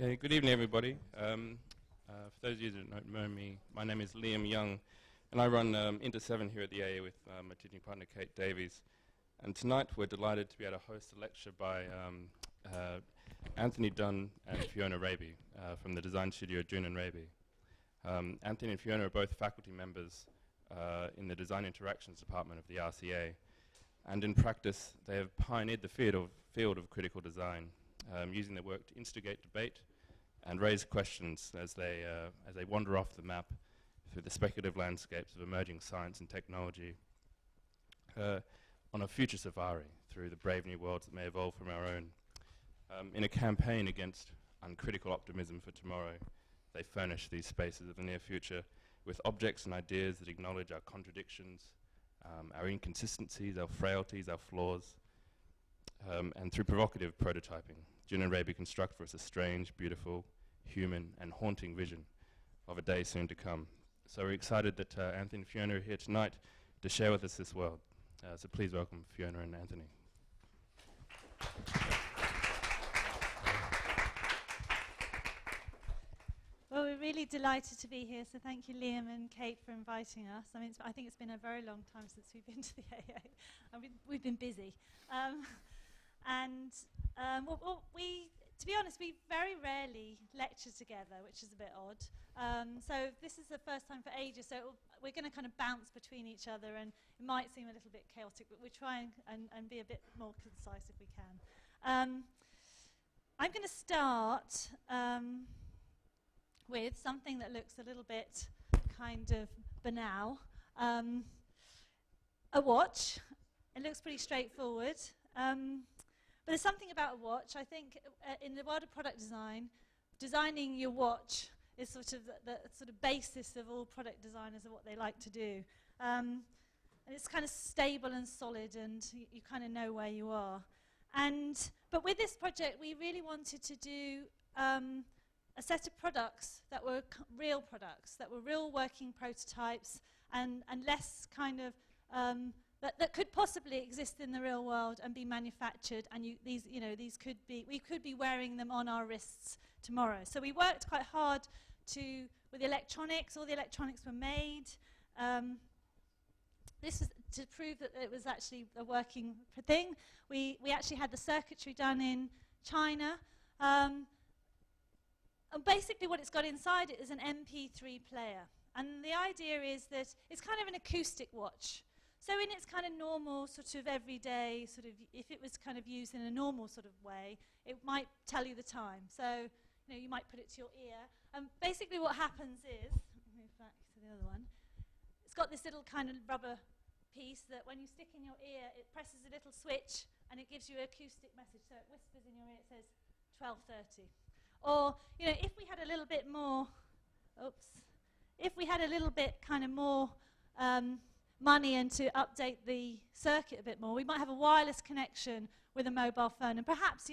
Okay, good evening, everybody. For those of you that don't know me, my name is Liam Young, and I run Inter 7 here at the AA with my teaching partner, Kate Davies. And tonight we're delighted to be able to host a lecture by Anthony Dunne and Fiona Raby from the design studio Dunne Raby. Anthony and Fiona are both faculty members in the Design Interactions Department of the RCA, and in practice they have pioneered the field of critical design, using their work to instigate debate and raise questions as they wander off the map through the speculative landscapes of emerging science and technology on a future safari through the brave new worlds that may evolve from our own. In a campaign against uncritical optimism for tomorrow, they furnish these spaces of the near future with objects and ideas that acknowledge our contradictions, our inconsistencies, our frailties, our flaws, and through provocative prototyping, Dunne Raby construct for us a strange, beautiful, human, and haunting vision of a day soon to come. So we're excited that Anthony and Fiona are here tonight to share with us this world. So please welcome Fiona and Anthony. Well, we're really delighted to be here, so thank you, Liam and Kate, for inviting us. I mean, I think it's been a very long time since we've been to the AA. I mean, we've been busy. To be honest, we very rarely lecture together, which is a bit odd. So this is the first time for ages, so we're going to kind of bounce between each other, and it might seem a little bit chaotic, but we'll try and be a bit more concise if we can. I'm going to start with something that looks a little bit kind of banal. A watch. It looks pretty straightforward. But there's something about a watch. I think in the world of product design, designing your watch is sort of the sort of basis of all product designers and what they like to do. And it's kind of stable and solid, and you kind of know where you are. But with this project, we really wanted to do a set of products that were real products, that were real working prototypes, and less kind of that could possibly exist in the real world and be manufactured, and we could be wearing them on our wrists tomorrow. So we worked quite hard with electronics. All the electronics were made. This was to prove that it was actually a working thing. We actually had the circuitry done in China. And basically what it's got inside it is an MP3 player. And the idea is that it's kind of an acoustic watch. So in its kind of normal sort of everyday sort of, if it was kind of used in a normal sort of way, it might tell you the time. So, you might put it to your ear. And basically what happens is, move back to the other one, it's got this little kind of rubber piece that when you stick in your ear, it presses a little switch and it gives you an acoustic message. So it whispers in your ear, it says 12:30. Or, if we had a little bit more, if we had a little bit kind of more money and to update the circuit a bit more, we might have a wireless connection with a mobile phone, and perhaps,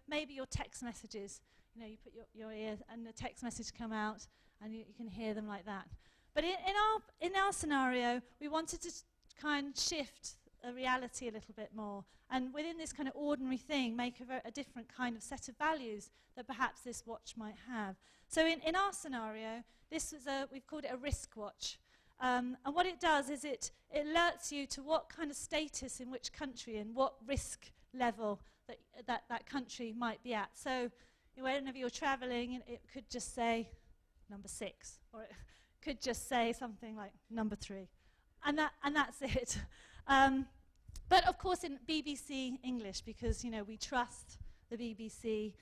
maybe your text messages, you put your ear and the text message come out and you can hear them like that. But in our scenario, we wanted to kind of shift a reality a little bit more, and within this kind of ordinary thing, make a different kind of set of values that perhaps this watch might have. So in our scenario, we've called it a risk watch. And what it does is it alerts you to what kind of status in which country and what risk level that country might be at. So whenever you're traveling, it could just say number 6, or it could just say something like number 3. And that's it. But of course in BBC English, because we trust the BBC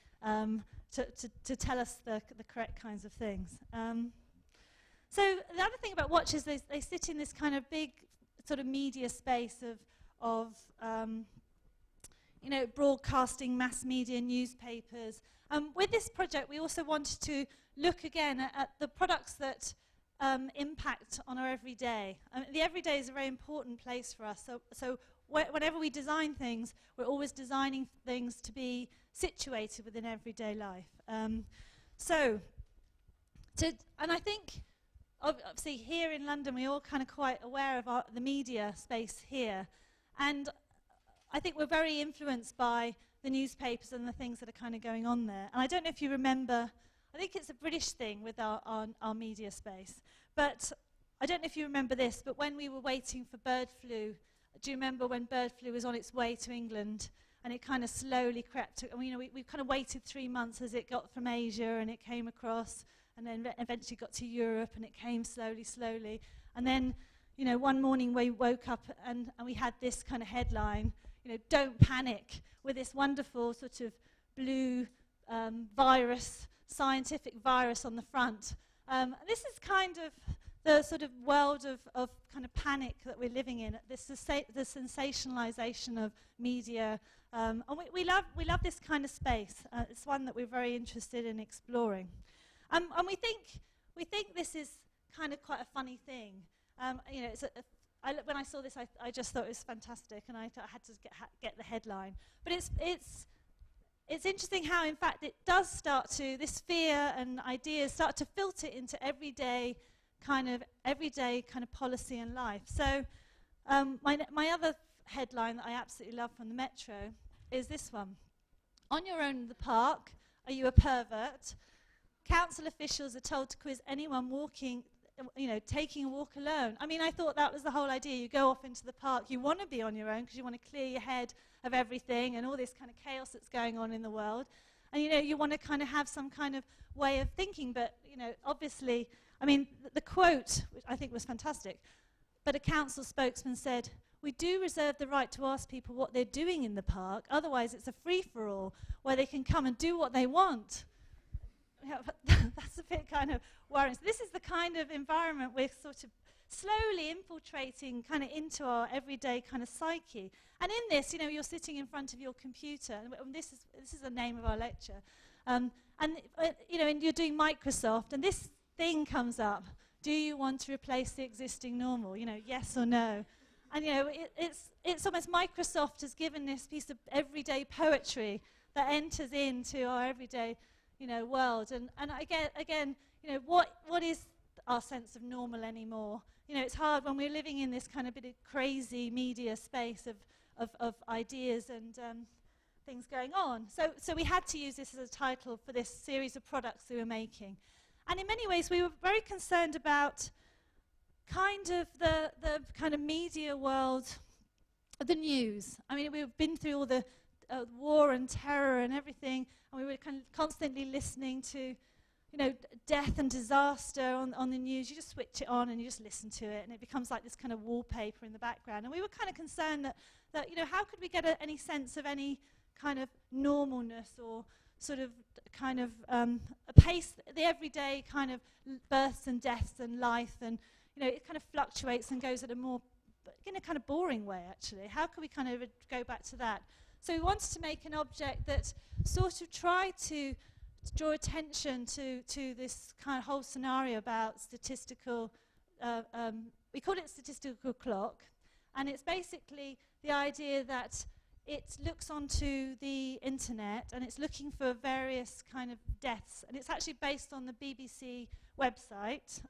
to tell us the correct kinds of things. So the other thing about watches, they sit in this kind of big sort of media space of broadcasting, mass media, newspapers. With this project, we also wanted to look again at the products that impact on our everyday. The everyday is a very important place for us. So whenever we design things, we're always designing things to be situated within everyday life. And I think, obviously, here in London, we're all kind of quite aware of the media space here. And I think we're very influenced by the newspapers and the things that are kind of going on there. And I don't know if you remember, I think it's a British thing with our media space, but I don't know if you remember this, but when we were waiting for bird flu, do you remember when bird flu was on its way to England and it kind of slowly crept, we kind of waited 3 months as it got from Asia and it came across and then eventually got to Europe and it came slowly. And then, one morning we woke up and we had this kind of headline, don't panic, with this wonderful sort of blue virus, scientific virus on the front. This is kind of the sort of world of kind of panic that we're living in, the sensationalization of media. And we love this kind of space. It's one that we're very interested in exploring. And we think this is kind of quite a funny thing. When I saw this, I just thought it was fantastic, and I had to get the headline. But it's interesting how, in fact, it does start to, this fear and ideas start to filter into everyday kind of policy and life. So my other headline that I absolutely love from the Metro is this one. On your own in the park, are you a pervert? Council officials are told to quiz anyone walking, taking a walk alone. I mean, I thought that was the whole idea. You go off into the park, you want to be on your own because you want to clear your head of everything and all this kind of chaos that's going on in the world. And, you want to kind of have some kind of way of thinking. But, obviously, I mean, the quote, which I think was fantastic, but a council spokesman said, "We do reserve the right to ask people what they're doing in the park. Otherwise, it's a free-for-all where they can come and do what they want." That's a bit kind of worrying. So this is the kind of environment we're sort of slowly infiltrating kind of into our everyday kind of psyche. And in this, you're sitting in front of your computer, and this is the name of our lecture, and you're doing Microsoft, and this thing comes up. Do you want to replace the existing normal? Yes or no? And it's almost Microsoft has given this piece of everyday poetry that enters into our everyday world. And again, what is our sense of normal anymore? It's hard when we're living in this kind of bit of crazy media space of ideas and things going on. So we had to use this as a title for this series of products we were making. And in many ways, we were very concerned about kind of the kind of media world, the news. I mean, we've been through all the war and terror and everything, and we were kind of constantly listening to, death and disaster on the news. You just switch it on and you just listen to it, and it becomes like this kind of wallpaper in the background. And we were kind of concerned that how could we get any sense of any kind of normalness or sort of kind of a pace, the everyday kind of births and deaths and life, and it kind of fluctuates and goes at a more, in a kind of boring way, actually. How can we kind of go back to that? So we wanted to make an object that sort of tried to draw attention to this kind of whole scenario about statistical, we called it statistical clock, and it's basically the idea that it looks onto the internet and it's looking for various kind of deaths, and it's actually based on the BBC website.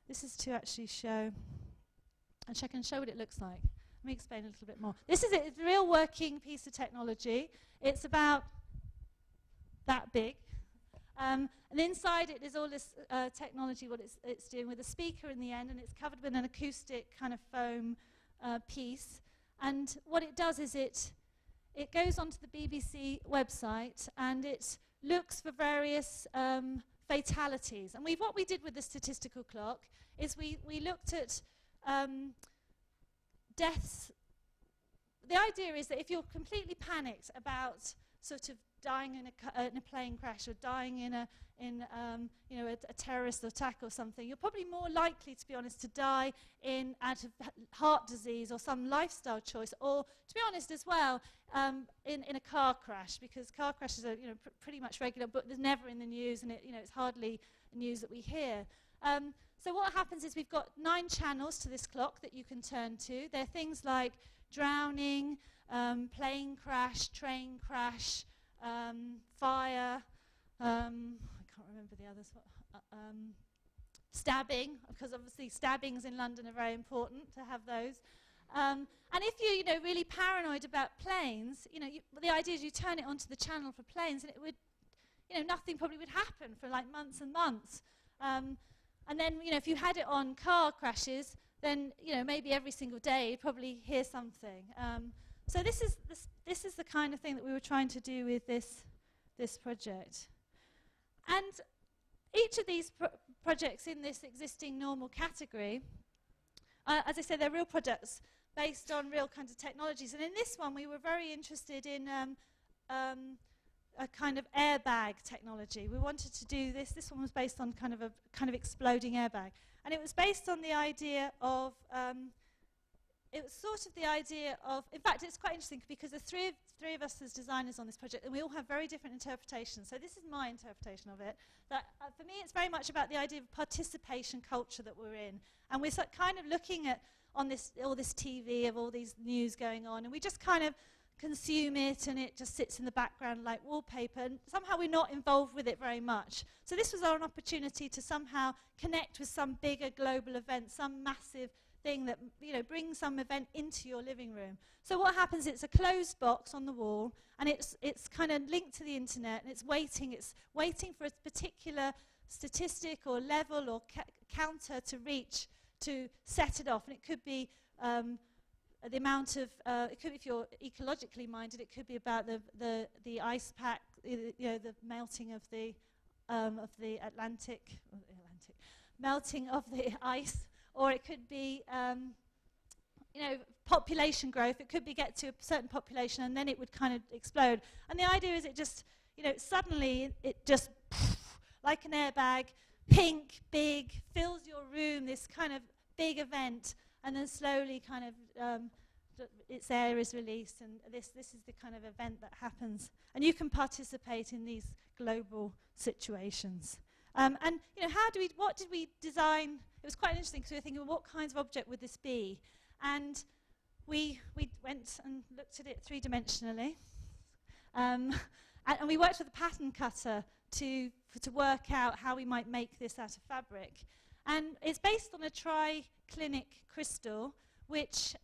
This is to actually show, and I can show what it looks like. Let me explain a little bit more. This is a real working piece of technology. It's about that big. And inside it is all this technology, what it's doing with a speaker in the end, and it's covered with an acoustic kind of foam piece. And what it does is it goes onto the BBC website and it looks for various fatalities. And what we did with the statistical clock is we looked at deaths. The idea is that if you're completely panicked about sort of dying in a plane crash or dying in a terrorist attack or something, you're probably more likely, to be honest, to die out of heart disease or some lifestyle choice, or, to be honest as well, in a car crash, because car crashes are pretty much regular, but they're never in the news, and it's hardly news that we hear. So what happens is we've got 9 channels to this clock that you can turn to. They're things like drowning, plane crash, train crash, fire, I can't remember the others, stabbing, because obviously stabbings in London are very important to have those. And if you're, really paranoid about planes, the idea is you turn it onto the channel for planes, and it would, nothing probably would happen for like months and months. And then, if you had it on car crashes, then, maybe every single day you'd probably hear something. So this is the kind of thing that we were trying to do with this project. And each of these projects in this existing normal category, as I said, they're real products based on real kinds of technologies. And in this one, we were very interested in a kind of airbag technology. We wanted to do this. This one was based on kind of exploding airbag. And it was based on the idea of, it was sort of the idea of, in fact, it's quite interesting because the three of us as designers on this project, and we all have very different interpretations. So this is my interpretation of it. That, for me, it's very much about the idea of participation culture that we're in. And we're kind of looking at all this TV of all these news going on, and we just kind of consume it, and it just sits in the background like wallpaper, and somehow we're not involved with it very much. So this was our opportunity to somehow connect with some bigger global event, some massive thing that, brings some event into your living room. So what happens, it's a closed box on the wall, and it's kind of linked to the internet, and it's waiting for a particular statistic or level or counter to reach to set it off. And it could be the amount of, it could be, if you're ecologically minded, it could be about the ice pack, the melting of the Atlantic, melting of the ice, or it could be, population growth. It could be get to a certain population, and then it would kind of explode. And the idea is it just, suddenly it just, like an airbag, pink, big, fills your room, this kind of big event, and then slowly kind of its air is released, and this is the kind of event that happens. And you can participate in these global situations. And what did we design? It was quite interesting because we were thinking, well, what kinds of object would this be? And we went and looked at it three-dimensionally. And we worked with a pattern cutter to work out how we might make this out of fabric. And it's based on a triclinic crystal, which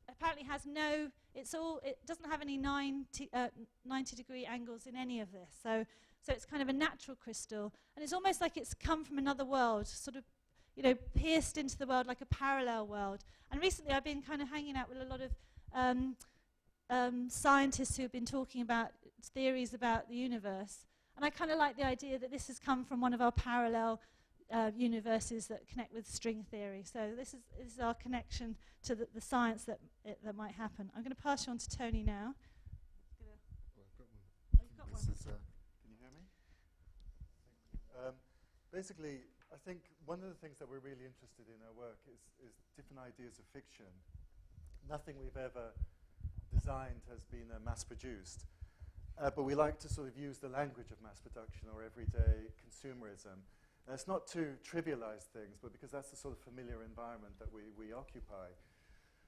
apparently has it doesn't have any 90-degree angles in any of this. So it's kind of a natural crystal, and it's almost like it's come from another world, sort of, pierced into the world like a parallel world. And recently I've been kind of hanging out with a lot of scientists who have been talking about theories about the universe. And I kind of like the idea that this has come from one of our parallel universes that connect with string theory. So this is our connection to the science that might happen. I'm going to pass you on to Tony now. You've got one. Can you hear me? Basically, I think one of the things that we're really interested in our work is different ideas of fiction. Nothing we've ever designed has been mass-produced, but we like to sort of use the language of mass production or everyday consumerism. And it's not to trivialize things, but because that's the sort of familiar environment that we occupy.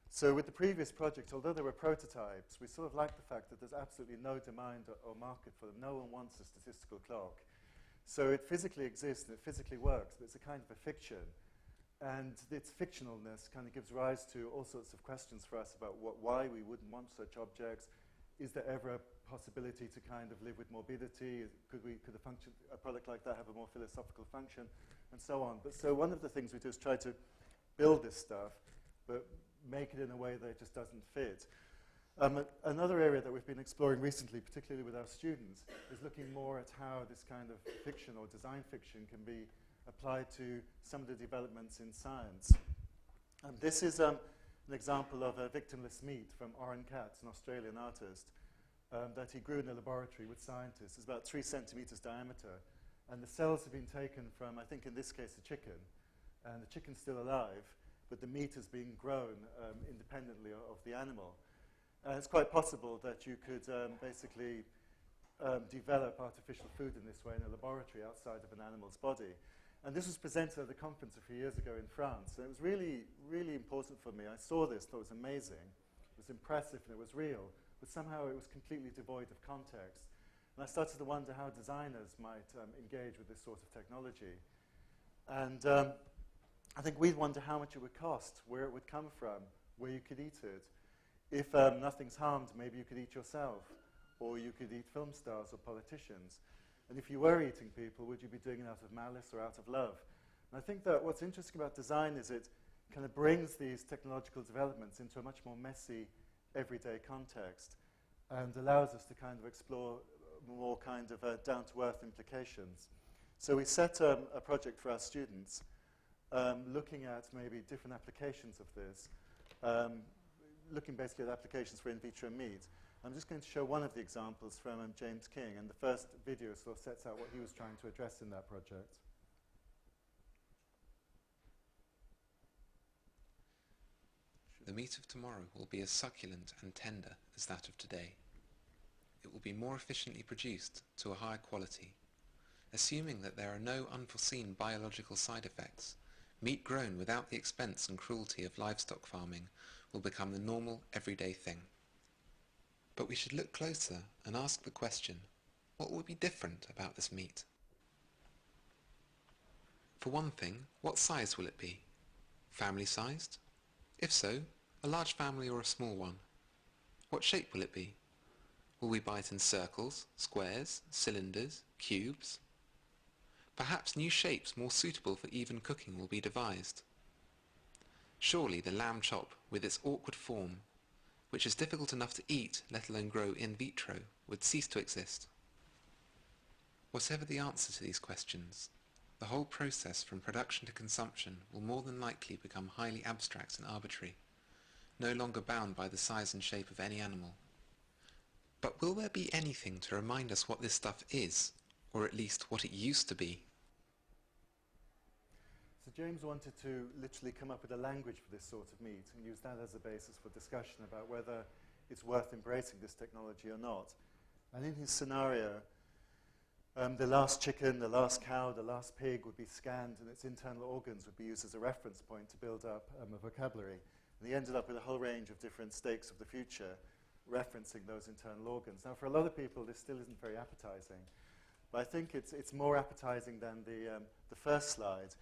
So with the previous project, although there were prototypes, we sort of like the fact that there's absolutely no demand or market for them. No one wants a statistical clock. So it physically exists and it physically works, but it's a kind of a fiction. And its fictionalness kind of gives rise to all sorts of questions for us about why we wouldn't want such objects. Is there ever a possibility to kind of live with morbidity? Could a product like that have a more philosophical function? And so on. But so one of the things we do is try to build this stuff, but make it in a way that it just doesn't fit. Another area that we've been exploring recently, particularly with our students, is looking more at how this kind of fiction or design fiction can be applied to some of the developments in science. This is an example of a victimless meat from Oren Katz, an Australian artist, that he grew in a laboratory with scientists. It's about 3 centimeters diameter. And the cells have been taken from, I think in this case, a chicken. And the chicken's still alive, but the meat is being grown independently of the animal. It's quite possible that you could basically develop artificial food in this way in a laboratory outside of an animal's body. And this was presented at a conference a few years ago in France. And it was really, really important for me. I saw this, thought it was amazing. It was impressive and it was real. But somehow it was completely devoid of context. And I started to wonder how designers might engage with this sort of technology. And I think we'd wonder how much it would cost, where it would come from, where you could eat it. If nothing's harmed, maybe you could eat yourself, or you could eat film stars or politicians. And if you were eating people, would you be doing it out of malice or out of love? And I think that what's interesting about design is it kind of brings these technological developments into a much more messy, everyday context and allows us to kind of explore more kind of down-to-earth implications. So we set a project for our students looking at maybe different applications of this, looking basically at applications for in vitro meat. I'm just going to show one of the examples from James King, and the first video sort of sets out what he was trying to address in that project. The meat of tomorrow will be as succulent and tender as that of today. It will be more efficiently produced to a higher quality. Assuming that there are no unforeseen biological side effects, meat grown without the expense and cruelty of livestock farming will become the normal, everyday thing. But we should look closer and ask the question, what will be different about this meat? For one thing, what size will it be? Family-sized? If so, a large family or a small one? What shape will it be? Will we buy it in circles, squares, cylinders, cubes? Perhaps new shapes more suitable for even cooking will be devised. Surely the lamb chop, with its awkward form, which is difficult enough to eat, let alone grow in vitro, would cease to exist. Whatever the answer to these questions, the whole process from production to consumption will more than likely become highly abstract and arbitrary, no longer bound by the size and shape of any animal. But will there be anything to remind us what this stuff is, or at least what it used to be? So James wanted to literally come up with a language for this sort of meat and use that as a basis for discussion about whether it's worth embracing this technology or not. And in his scenario, the last chicken, the last cow, the last pig would be scanned and its internal organs would be used as a reference point to build up a vocabulary. And he ended up with a whole range of different stakes of the future referencing those internal organs. Now, for a lot of people, this still isn't very appetizing. But I think it's more appetizing than the first slide.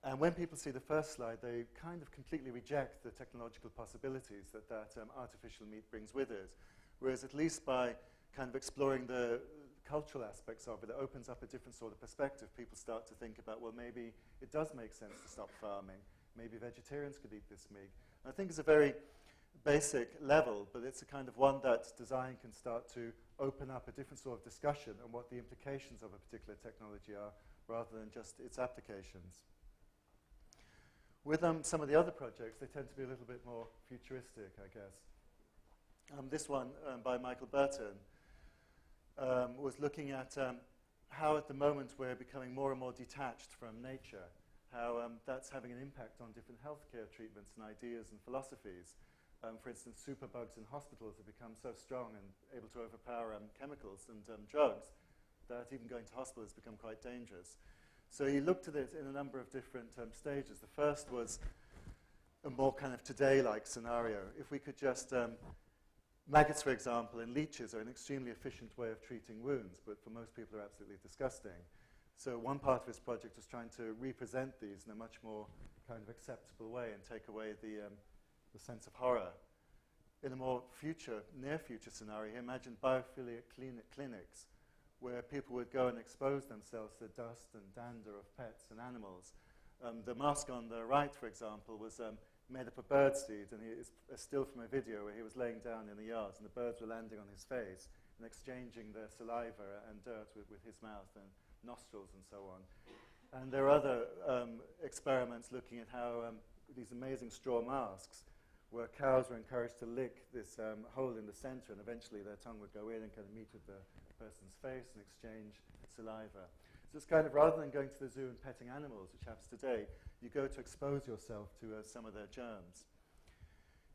And when people see the first slide, they kind of completely reject the technological possibilities that artificial meat brings with it. Whereas at least by kind of exploring the cultural aspects of it, it opens up a different sort of perspective. People start to think about, well, maybe it does make sense to stop farming. Maybe vegetarians could eat this meat. And I think it's a very basic level, but it's a kind of one that design can start to open up a different sort of discussion on what the implications of a particular technology are, rather than just its applications. With some of the other projects, they tend to be a little bit more futuristic, I guess. This one by Michael Burton was looking at how at the moment we're becoming more and more detached from nature, how that's having an impact on different healthcare treatments and ideas and philosophies. For instance, superbugs in hospitals have become so strong and able to overpower chemicals and drugs that even going to hospital has become quite dangerous. So he looked at it in a number of different stages. The first was a more kind of today-like scenario. If we could just, maggots, for example, and leeches are an extremely efficient way of treating wounds, but for most people are absolutely disgusting. So one part of his project was trying to represent these in a much more kind of acceptable way and take away the sense of horror. In a more near future scenario, he imagined biophilic clinics where people would go and expose themselves to dust and dander of pets and animals. The mask on the right, for example, was made up of birdseed, and it's a still from a video where he was laying down in the yards and the birds were landing on his face and exchanging their saliva and dirt with his mouth and nostrils and so on. And there are other experiments looking at how these amazing straw masks where cows were encouraged to lick this hole in the center, and eventually their tongue would go in and kind of meet with the person's face and exchange saliva. So it's kind of, rather than going to the zoo and petting animals, which happens today, you go to expose yourself to some of their germs.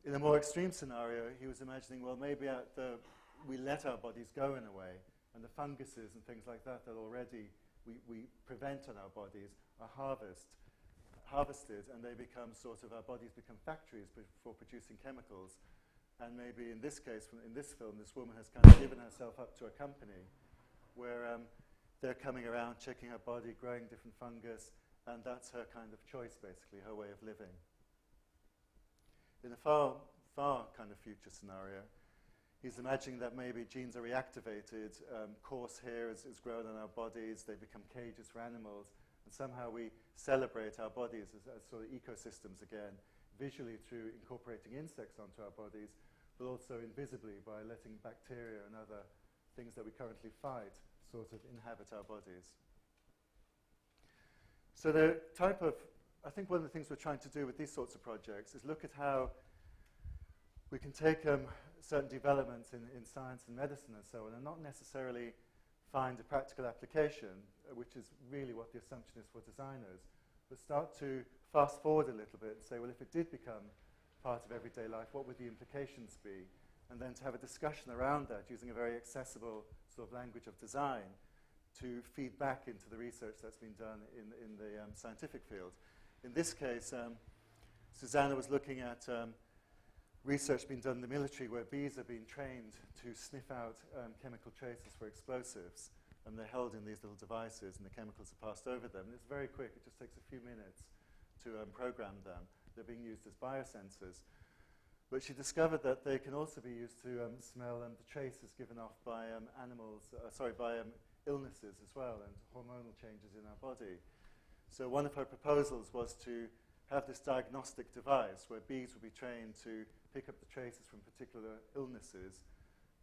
In a more extreme scenario, he was imagining, well, maybe we let our bodies go in a way, and the funguses and things like that already we prevent on our bodies are harvested, and they become our bodies become factories for producing chemicals. And maybe in this case, in this film, this woman has kind of given herself up to a company where they're coming around, checking her body, growing different fungus, and that's her kind of choice, basically, her way of living. In a far, far kind of future scenario, he's imagining that maybe genes are reactivated, coarse hair is grown on our bodies, they become cages for animals, and somehow we celebrate our bodies as sort of ecosystems again, visually through incorporating insects onto our bodies, but also invisibly by letting bacteria and other things that we currently fight sort of inhabit our bodies. So the type of, I think one of the things we're trying to do with these sorts of projects is look at how we can take certain developments in science and medicine and so on, and not necessarily find a practical application, which is really what the assumption is for designers, but start to fast forward a little bit and say, well, if it did become part of everyday life, what would the implications be? And then to have a discussion around that using a very accessible sort of language of design to feed back into the research that's been done in the scientific field. In this case, Susanna was looking at research being done in the military where bees are being trained to sniff out chemical traces for explosives. And they're held in these little devices and the chemicals are passed over them. And it's very quick. It just takes a few minutes to program them. They're being used as biosensors. But she discovered that they can also be used to smell the traces given off by illnesses as well and hormonal changes in our body. So one of her proposals was to have this diagnostic device where bees would be trained to pick up the traces from particular illnesses,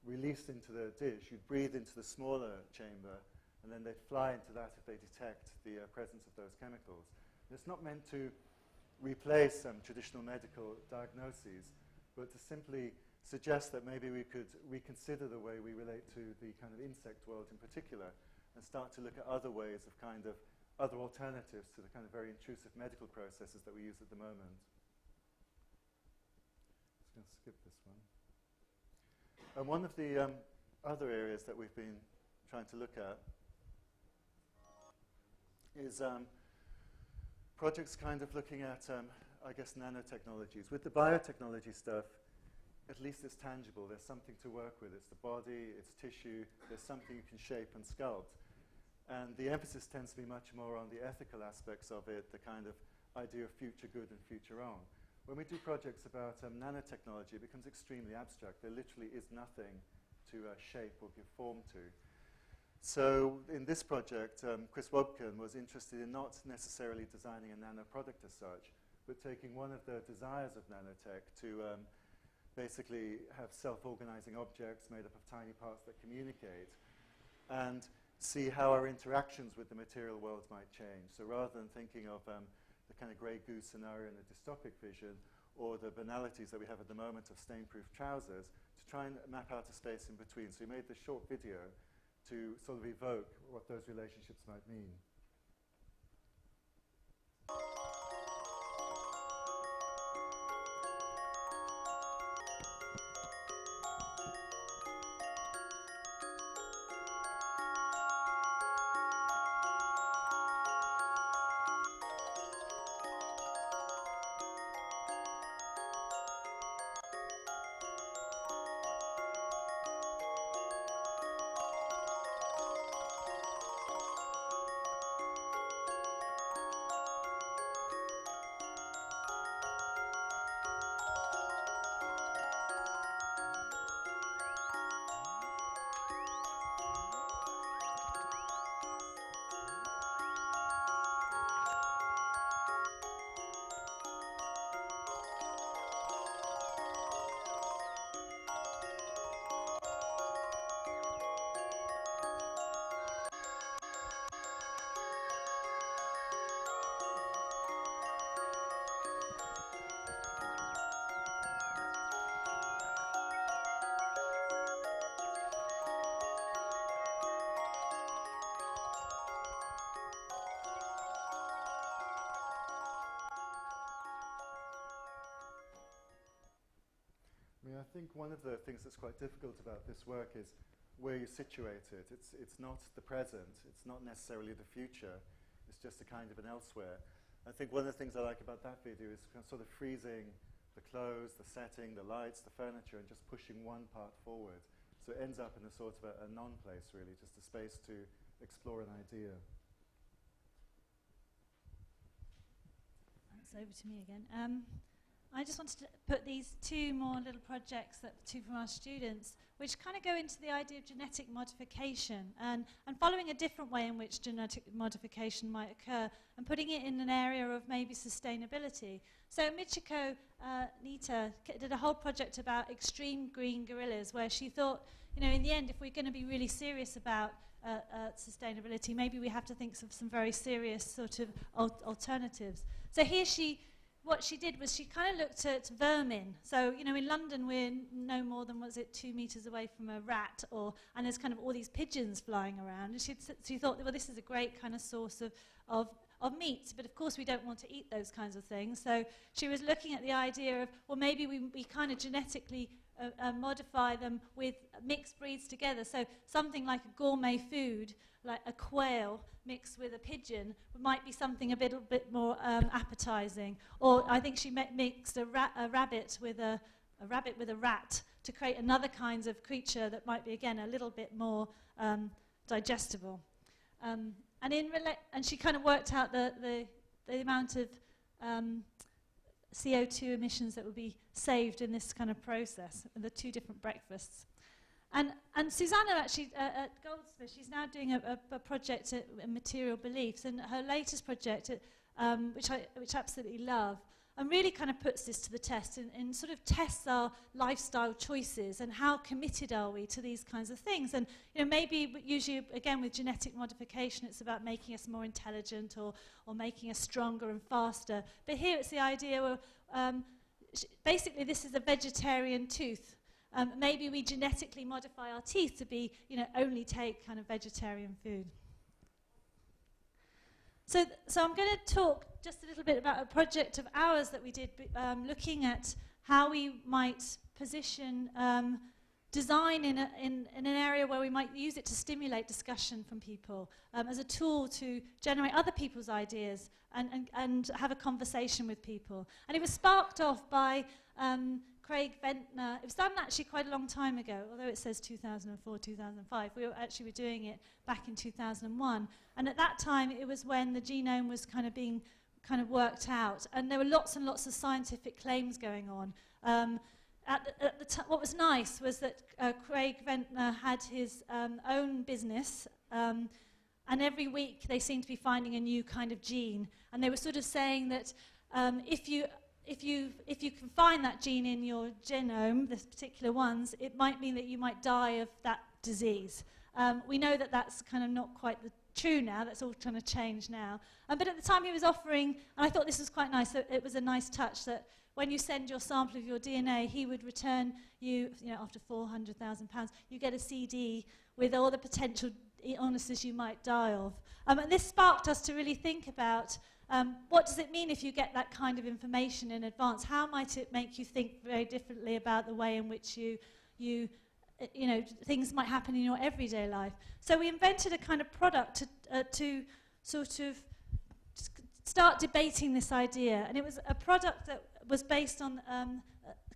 released into the dish. You'd breathe into the smaller chamber, and then they'd fly into that if they detect the presence of those chemicals. And it's not meant to replace traditional medical diagnoses, but to simply suggest that maybe we could reconsider the way we relate to the kind of insect world in particular, and start to look at other ways of kind of other alternatives to the kind of very intrusive medical processes that we use at the moment. Just going to skip this one. And one of the other areas that we've been trying to look at is projects kind of looking at, I guess, nanotechnologies. With the biotechnology stuff, at least it's tangible. There's something to work with. It's the body, it's tissue. There's something you can shape and sculpt. And the emphasis tends to be much more on the ethical aspects of it, the kind of idea of future good and future wrong. When we do projects about nanotechnology, it becomes extremely abstract. There literally is nothing to shape or give form to. So in this project, Chris Wobkin was interested in not necessarily designing a nano product as such, but taking one of the desires of nanotech to basically have self-organizing objects made up of tiny parts that communicate, and see how our interactions with the material world might change. So rather than thinking of the kind of grey goose scenario in a dystopic vision, or the banalities that we have at the moment of stain-proof trousers, to try and map out a space in between. So we made this short video to sort of evoke what those relationships might mean. I think one of the things that's quite difficult about this work is where you situate it. It's not the present, it's not necessarily the future, it's just a kind of an elsewhere. I think one of the things I like about that video is sort of freezing the clothes, the setting, the lights, the furniture, and just pushing one part forward. So it ends up in a sort of a non-place, really, just a space to explore an idea. it's over to me again. I just wanted to put these two more little projects, two from our students, which kind of go into the idea of genetic modification and following a different way in which genetic modification might occur and putting it in an area of maybe sustainability. So Michiko Nita did a whole project about extreme green gorillas, where she thought, in the end, if we're going to be really serious about sustainability, maybe we have to think of some very serious sort of alternatives. So here what she did was she kind of looked at vermin. So, in London we're no more than, 2 meters away from a rat, and there's kind of all these pigeons flying around. And she thought, well, this is a great kind of source of meat, but of course we don't want to eat those kinds of things. So she was looking at the idea of, well, maybe we kind of genetically modify them with mixed breeds together. So something like a gourmet food, like a quail mixed with a pigeon, might be something a little bit more appetizing. Or I think she mixed a rabbit with a rat to create another kinds of creature that might be, again, a little bit more digestible. And she kind of worked out the amount of CO2 emissions that would be saved in this kind of process, the two different breakfasts. And Susanna actually at Goldsmith, she's now doing a project at Material Beliefs, and her latest project, which I absolutely love, and really kind of puts this to the test and sort of tests our lifestyle choices and how committed are we to these kinds of things. And maybe usually, again, with genetic modification, it's about making us more intelligent or making us stronger and faster. But here it's the idea of, basically this is a vegetarian tooth. Maybe we genetically modify our teeth to be, only take kind of vegetarian food. So I'm going to talk just a little bit about a project of ours that we did, looking at how we might position design in an area where we might use it to stimulate discussion from people, as a tool to generate other people's ideas and have a conversation with people. And it was sparked off by Craig Ventnor. It was done actually quite a long time ago, although it says 2004, 2005. We were doing it back in 2001. And at that time, it was when the genome was kind of being worked out. And there were lots and lots of scientific claims going on. What was nice was that Craig Ventnor had his own business, and every week they seemed to be finding a new kind of gene. And they were sort of saying that if you can find that gene in your genome, the particular ones, it might mean that you might die of that disease. We know that that's kind of not quite true now. That's all trying to change now. But at the time he was offering, and I thought this was quite nice, it was a nice touch that when you send your sample of your DNA, he would return you, after £400,000, you get a CD with all the potential illnesses you might die of. And this sparked us to really think about what does it mean if you get that kind of information in advance? How might it make you think very differently about the way in which things might happen in your everyday life? So we invented a kind of product to sort of start debating this idea. And it was a product that was based on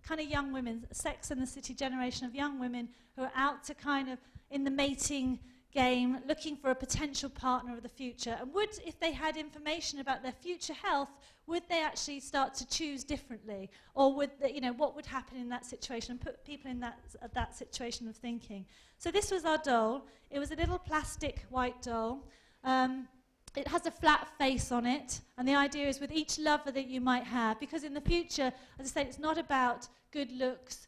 kind of young women, Sex and the City generation of young women who are out to kind of in the mating game, looking for a potential partner of the future. And if they had information about their future health, would they actually start to choose differently? Or what would happen in that situation, and put people in that situation of thinking? So this was our doll. It was a little plastic white doll. It has a flat face on it, and the idea is with each lover that you might have, because in the future, as I say, it's not about good looks,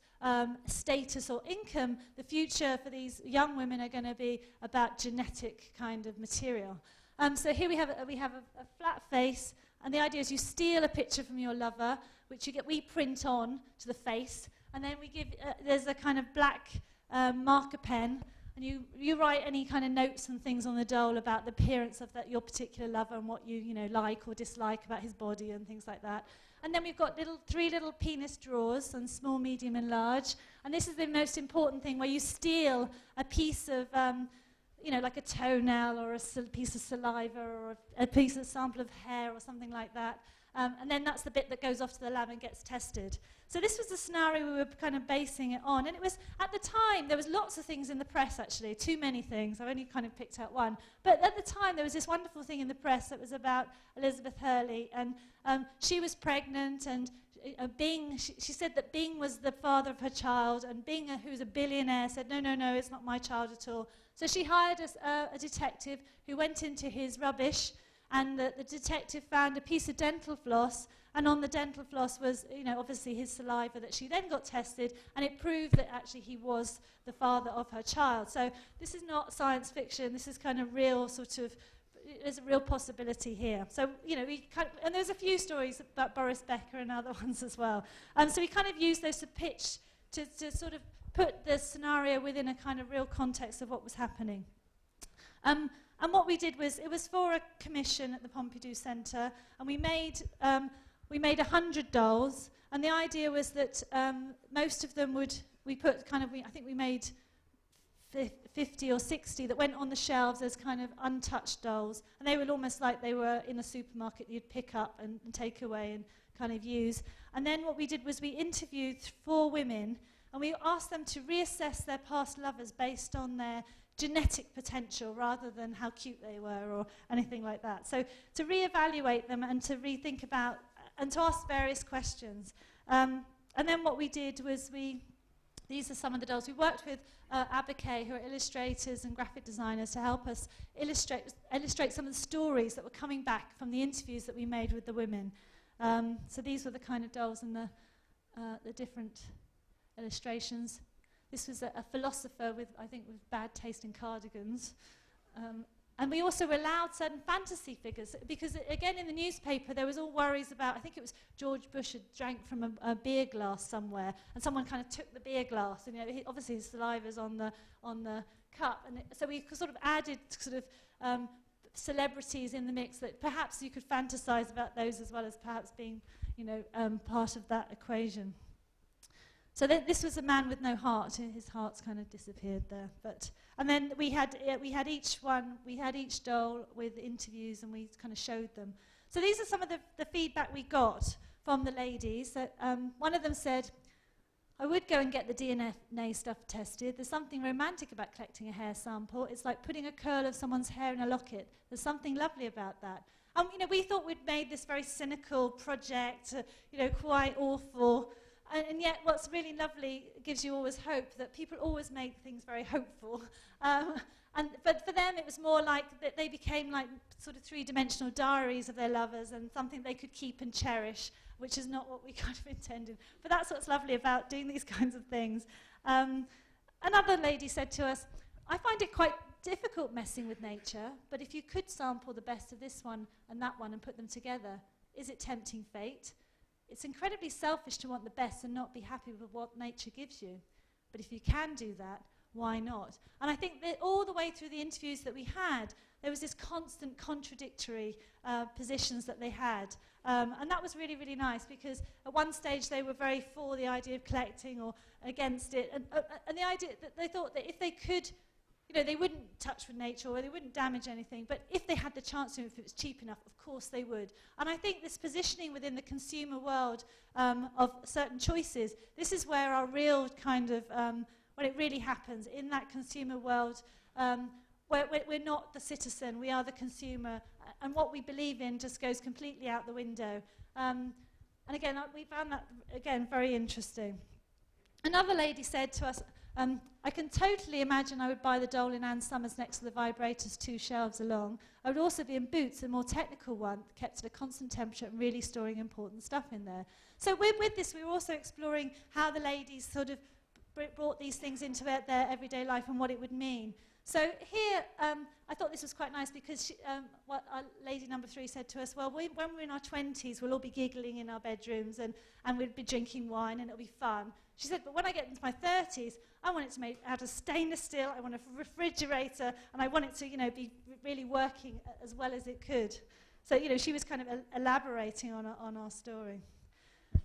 status or income. The future for these young women are going to be about genetic kind of material. So here we have a flat face, and the idea is you steal a picture from your lover, which we print on to the face, and then we give there's a kind of black marker pen, and you write any kind of notes and things on the doll about the appearance of your particular lover and what you like or dislike about his body and things like that. And then we've got three little penis drawers, and small, medium, and large. And this is the most important thing, where you steal a piece of, like a toenail or a piece of saliva or a piece of sample of hair or something like that. And then that's the bit that goes off to the lab and gets tested. So this was the scenario we were kind of basing it on. And it was, at the time, there was lots of things in the press, actually, too many things. I've only kind of picked out one. But at the time, there was this wonderful thing in the press that was about Elizabeth Hurley. And she was pregnant, and she said that Bing was the father of her child, and Bing, who was a billionaire, said, no, no, no, it's not my child at all. So she hired a detective who went into his rubbish, and the detective found a piece of dental floss, and on the dental floss was, obviously his saliva that she then got tested, and it proved that actually he was the father of her child. So this is not science fiction, this is kind of real there's a real possibility here. So, and there's a few stories about Boris Becker and other ones as well. So we kind of used those to pitch, to sort of put the scenario within a kind of real context of what was happening. And what we did was, it was for a commission at the Pompidou Centre, and we made 100 dolls, and the idea was that most of them I think we made 50 or 60 that went on the shelves as kind of untouched dolls, and they were almost like they were in a supermarket that you'd pick up and take away and kind of use. And then what we did was we interviewed 4 women, and we asked them to reassess their past lovers based on their genetic potential rather than how cute they were or anything like that. So to reevaluate them and to rethink about and to ask various questions. And then what we did was these are some of the dolls. We worked with Abacay, who are illustrators and graphic designers, to help us illustrate some of the stories that were coming back from the interviews that we made with the women. So these were the kind of dolls and the different illustrations. This was a philosopher with bad taste in cardigans. And we also allowed certain fantasy figures, because again in the newspaper there was all worries about, I think it was George Bush had drank from a beer glass somewhere, and someone kind of took the beer glass, and obviously his saliva's on the cup, and so we sort of added celebrities in the mix that perhaps you could fantasize about those as well as perhaps being part of that equation. So this was a man with no heart. His heart's kind of disappeared there. And then we had each doll with interviews, and we kind of showed them. So these are some of the feedback we got from the ladies. That, one of them said, I would go and get the DNA stuff tested. There's something romantic about collecting a hair sample. It's like putting a curl of someone's hair in a locket. There's something lovely about that. We thought we'd made this very cynical project, quite awful. And yet what's really lovely, gives you always hope, that people always make things very hopeful. But for them it was more like that they became like sort of 3-dimensional diaries of their lovers, and something they could keep and cherish, which is not what we kind of intended. But that's what's lovely about doing these kinds of things. Another lady said to us, I find it quite difficult messing with nature, but if you could sample the best of this one and that one and put them together, is it tempting fate? It's incredibly selfish to want the best and not be happy with what nature gives you. But if you can do that, why not? And I think that all the way through the interviews that we had, there was this constant contradictory positions that they had. And that was really, really nice, because at one stage they were very for the idea of collecting or against it. And the idea that they thought that if they could, they wouldn't touch with nature or they wouldn't damage anything, but if they had the chance to, if it was cheap enough, of course they would. And I think this positioning within the consumer world of certain choices, this is where our real kind of, when it really happens, in that consumer world, where we're not the citizen, we are the consumer, and what we believe in just goes completely out the window. And again, we found that, again, very interesting. Another lady said to us, I can totally imagine I would buy the doll in Ann Summers next to the vibrators 2 shelves along. I would also be in Boots, a more technical one, kept at a constant temperature and really storing important stuff in there. So with this, we were also exploring how the ladies sort of brought these things into their everyday life and what it would mean. So here, I thought this was quite nice, because what our lady number 3 said to us, well, when we're in our 20s, we'll all be giggling in our bedrooms and we'll be drinking wine and it'll be fun. She said, but when I get into my 30s, I want it to be made out of stainless steel, I want a refrigerator, and I want it to, be really working as well as it could. So, she was kind of elaborating on our story.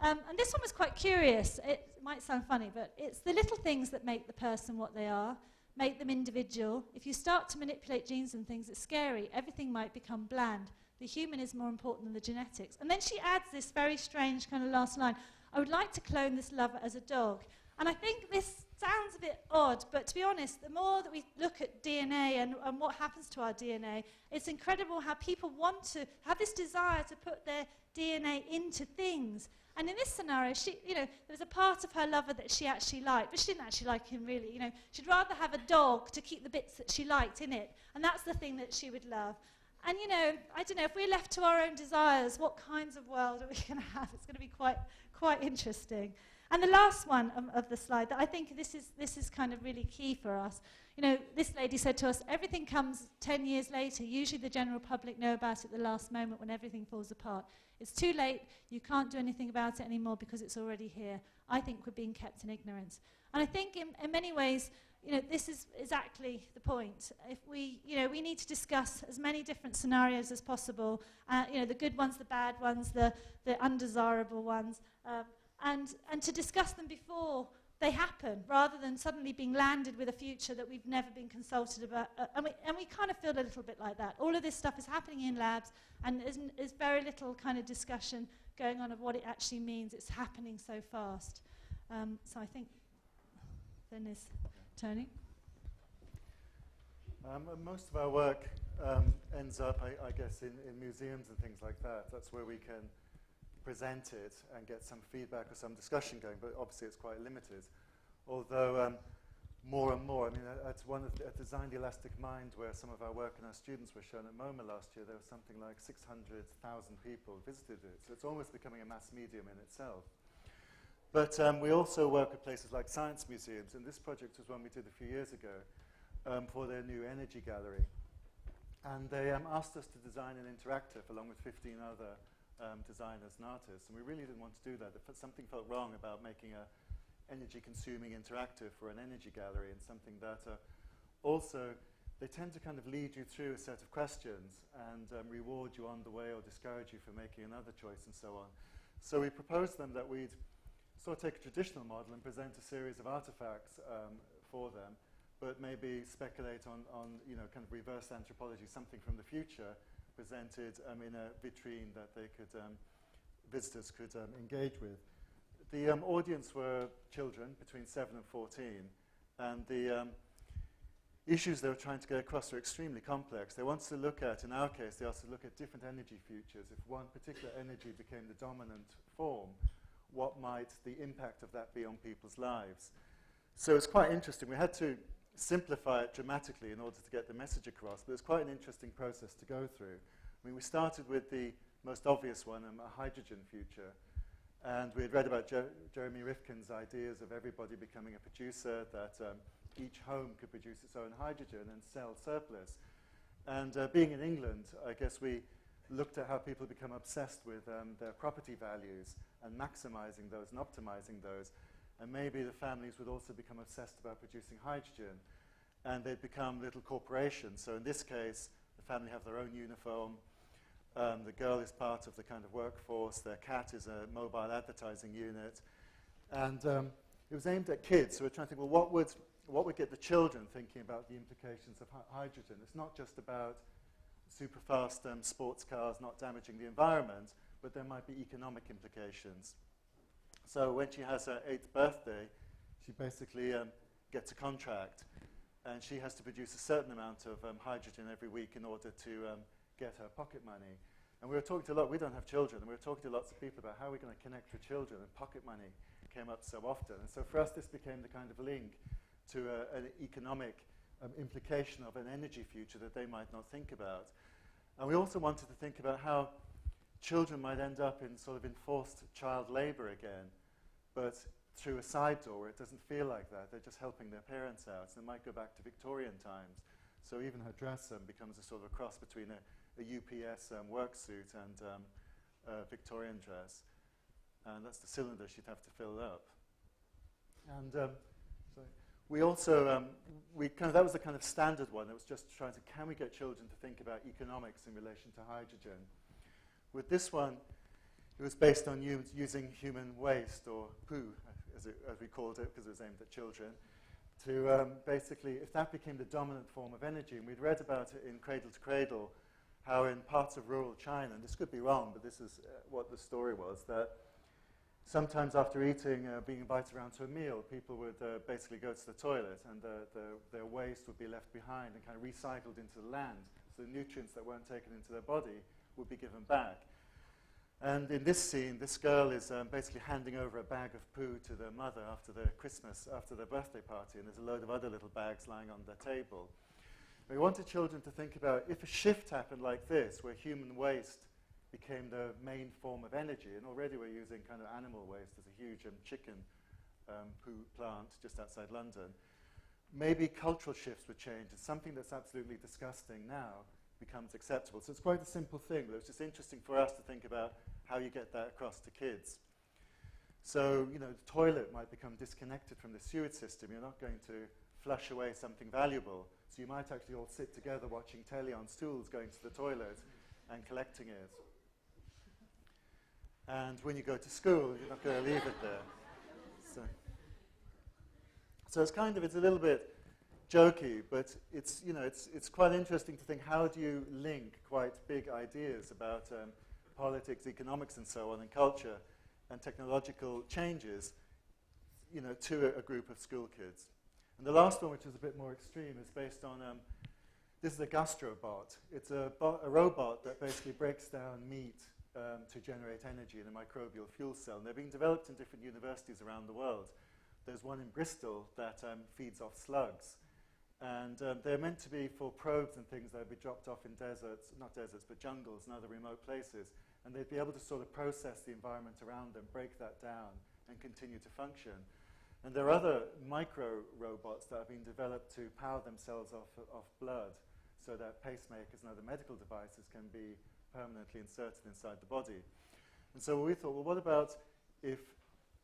And this one was quite curious. It might sound funny, but it's the little things that make the person what they are, make them individual. If you start to manipulate genes and things, it's scary. Everything might become bland. the human is more important than the genetics. And then she adds this very strange kind of last line, I would like to clone this lover as a dog. And I think this sounds a bit odd, but to be honest, the more that we look at DNA and what happens to our DNA, it's incredible how people want to have this desire to put their DNA into things. And in this scenario, there was a part of her lover that she actually liked, but she didn't actually like him really. She'd rather have a dog to keep the bits that she liked in it, and that's the thing that she would love. And I don't know, if we're left to our own desires, what kinds of world are we going to have? It's going to be quite interesting. And the last one of the slide, that I think this is kind of really key for us. This lady said to us, everything comes 10 years later. Usually the general public know about it at the last moment when everything falls apart. It's too late. You can't do anything about it anymore because it's already here. I think we're being kept in ignorance. And I think in many ways, this is exactly the point. If we need to discuss as many different scenarios as possible, the good ones, the bad ones, the undesirable ones, and to discuss them before they happen, rather than suddenly being landed with a future that we've never been consulted about. And we kind of feel a little bit like that. All of this stuff is happening in labs, and there's very little kind of discussion going on of what it actually means. It's happening so fast. So I think then is Tony. Most of our work ends up, I guess, in museums and things like that. That's where we can present it and get some feedback or some discussion going, but obviously it's quite limited. Although more and more, that's one of at Design the Elastic Mind, where some of our work and our students were shown at MOMA last year. There was something like 600,000 people visited it, so it's almost becoming a mass medium in itself. But we also work at places like science museums, and this project was one we did a few years ago for their new energy gallery. And they asked us to design an interactive along with 15 other designers and artists, and we really didn't want to do that. Something felt wrong about making a energy-consuming interactive for an energy gallery, and something that also, they tend to kind of lead you through a set of questions and reward you on the way or discourage you for making another choice and so on. So we proposed them that we'd sort of take a traditional model and present a series of artifacts for them, but maybe speculate on kind of reverse anthropology, something from the future, presented in a vitrine that they could, visitors could engage with. The audience were children between 7 and 14, and the issues they were trying to get across are extremely complex. They wanted to look at, in our case, they also look at different energy futures. If one particular energy became the dominant form, what might the impact of that be on people's lives? So it's quite interesting. We had to simplify it dramatically in order to get the message across, but it's quite an interesting process to go through. We started with the most obvious one, a hydrogen future, and we had read about Jeremy Rifkin's ideas of everybody becoming a producer, that each home could produce its own hydrogen and sell surplus. And being in England, I guess we looked at how people become obsessed with their property values and maximizing those and optimizing those. And maybe the families would also become obsessed about producing hydrogen, and they'd become little corporations. So in this case, the family have their own uniform. The girl is part of the kind of workforce. Their cat is a mobile advertising unit. And it was aimed at kids. So we're trying to think, well, what would get the children thinking about the implications of hydrogen? It's not just about super fast sports cars not damaging the environment, but there might be economic implications. So when she has her 8th birthday, she basically gets a contract, and she has to produce a certain amount of hydrogen every week in order to get her pocket money. And we were talking to we don't have children, and we were talking to lots of people about how we're going to connect with children, and pocket money came up so often. And so for us, this became the kind of link to an economic implication of an energy future that they might not think about. And we also wanted to think about how children might end up in sort of enforced child labor again, but through a side door where it doesn't feel like that. They're just helping their parents out. So they might go back to Victorian times. So even her dress becomes a sort of a cross between a UPS work suit and a Victorian dress. And that's the cylinder she'd have to fill up. And so we also, that was the kind of standard one. It was just trying to, can we get children to think about economics in relation to hydrogen? With this one, it was based on using human waste, or poo, as we called it, because it was aimed at children, to basically, if that became the dominant form of energy, and we'd read about it in Cradle to Cradle, how in parts of rural China, and this could be wrong, but this is what the story was, that sometimes after eating, being invited around to a meal, people would basically go to the toilet, and their waste would be left behind and kind of recycled into the land. So the nutrients that weren't taken into their body would be given back. And in this scene, this girl is basically handing over a bag of poo to their mother after their birthday party, and there's a load of other little bags lying on their table. We wanted children to think about if a shift happened like this, where human waste became the main form of energy, and already we're using kind of animal waste. There's a huge chicken poo plant just outside London. Maybe cultural shifts would change, and something that's absolutely disgusting now becomes acceptable. So it's quite a simple thing, but it's just interesting for us to think about how you get that across to kids. So, you know, the toilet might become disconnected from the sewage system. You're not going to flush away something valuable. So you might actually all sit together watching telly on stools, going to the toilet and collecting it. And when you go to school, you're not going to leave it there. So it's kind of, it's a little bit jokey, but it's, you know, it's quite interesting to think, how do you link quite big ideas about politics, economics, and so on, and culture and technological changes, you know, to a group of school kids. And the last one, which is a bit more extreme, is based on, this is a gastrobot. It's a robot that basically breaks down meat to generate energy in a microbial fuel cell. And they're being developed in different universities around the world. There's one in Bristol that feeds off slugs. And they're meant to be for probes and things that would be dropped off in deserts, not deserts, but jungles and other remote places. And they'd be able to sort of process the environment around them, break that down, and continue to function. And there are other micro-robots that have been developed to power themselves off blood, so that pacemakers and other medical devices can be permanently inserted inside the body. And so we thought, well, what about if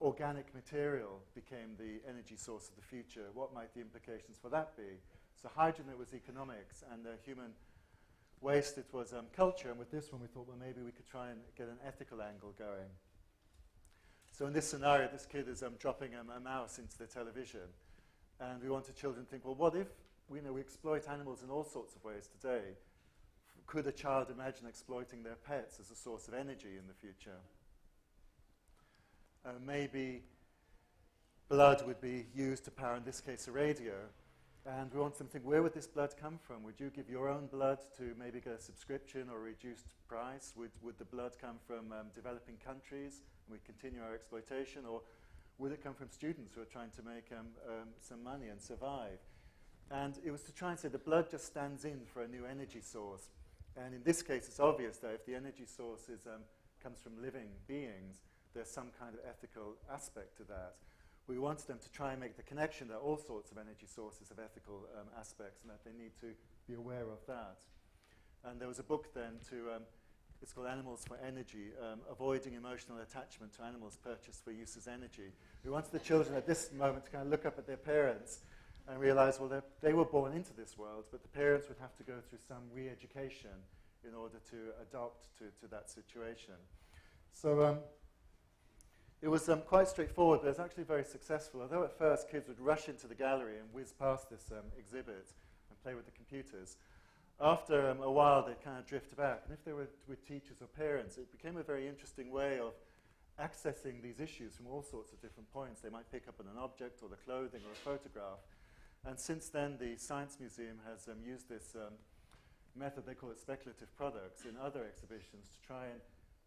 organic material became the energy source of the future? What might the implications for that be? So hydrogen, it was economics, and human waste, it was culture. And with this one, we thought, well, maybe we could try and get an ethical angle going. So in this scenario, this kid is dropping a mouse into the television. And we wanted children to think, well, what if we exploit animals in all sorts of ways today? Could a child imagine exploiting their pets as a source of energy in the future? Maybe blood would be used to power, in this case, a radio. And we want them to think, where would this blood come from? Would you give your own blood to maybe get a subscription or a reduced price? Would the blood come from developing countries and we continue our exploitation? Or would it come from students who are trying to make some money and survive? And it was to try and say the blood just stands in for a new energy source. And in this case, it's obvious that if the energy source comes from living beings, there's some kind of ethical aspect to that. We wanted them to try and make the connection that all sorts of energy sources have ethical aspects, and that they need to be aware of that. And there was a book then it's called Animals for Energy, Avoiding Emotional Attachment to Animals Purchased for Use as Energy. We wanted the children at this moment to kind of look up at their parents and realize, well, they were born into this world, but the parents would have to go through some re-education in order to adopt to that situation. So it was quite straightforward, but it was actually very successful. Although at first kids would rush into the gallery and whiz past this exhibit and play with the computers, after a while they'd kind of drift back. And if they were with teachers or parents, it became a very interesting way of accessing these issues from all sorts of different points. They might pick up on an object or the clothing or a photograph. And since then, the Science Museum has used this method, they call it speculative products, in other exhibitions to try and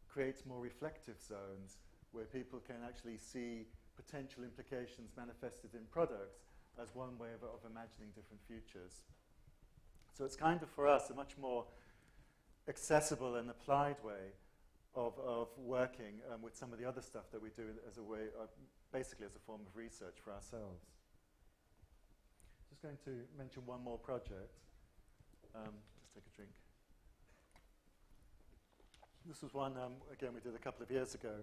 create more reflective zones where people can actually see potential implications manifested in products as one way of imagining different futures. So it's kind of, for us, a much more accessible and applied way of working with some of the other stuff that we do as a way, basically as a form of research for ourselves. Just going to mention one more project. Just take a drink. This was one, again, we did a couple of years ago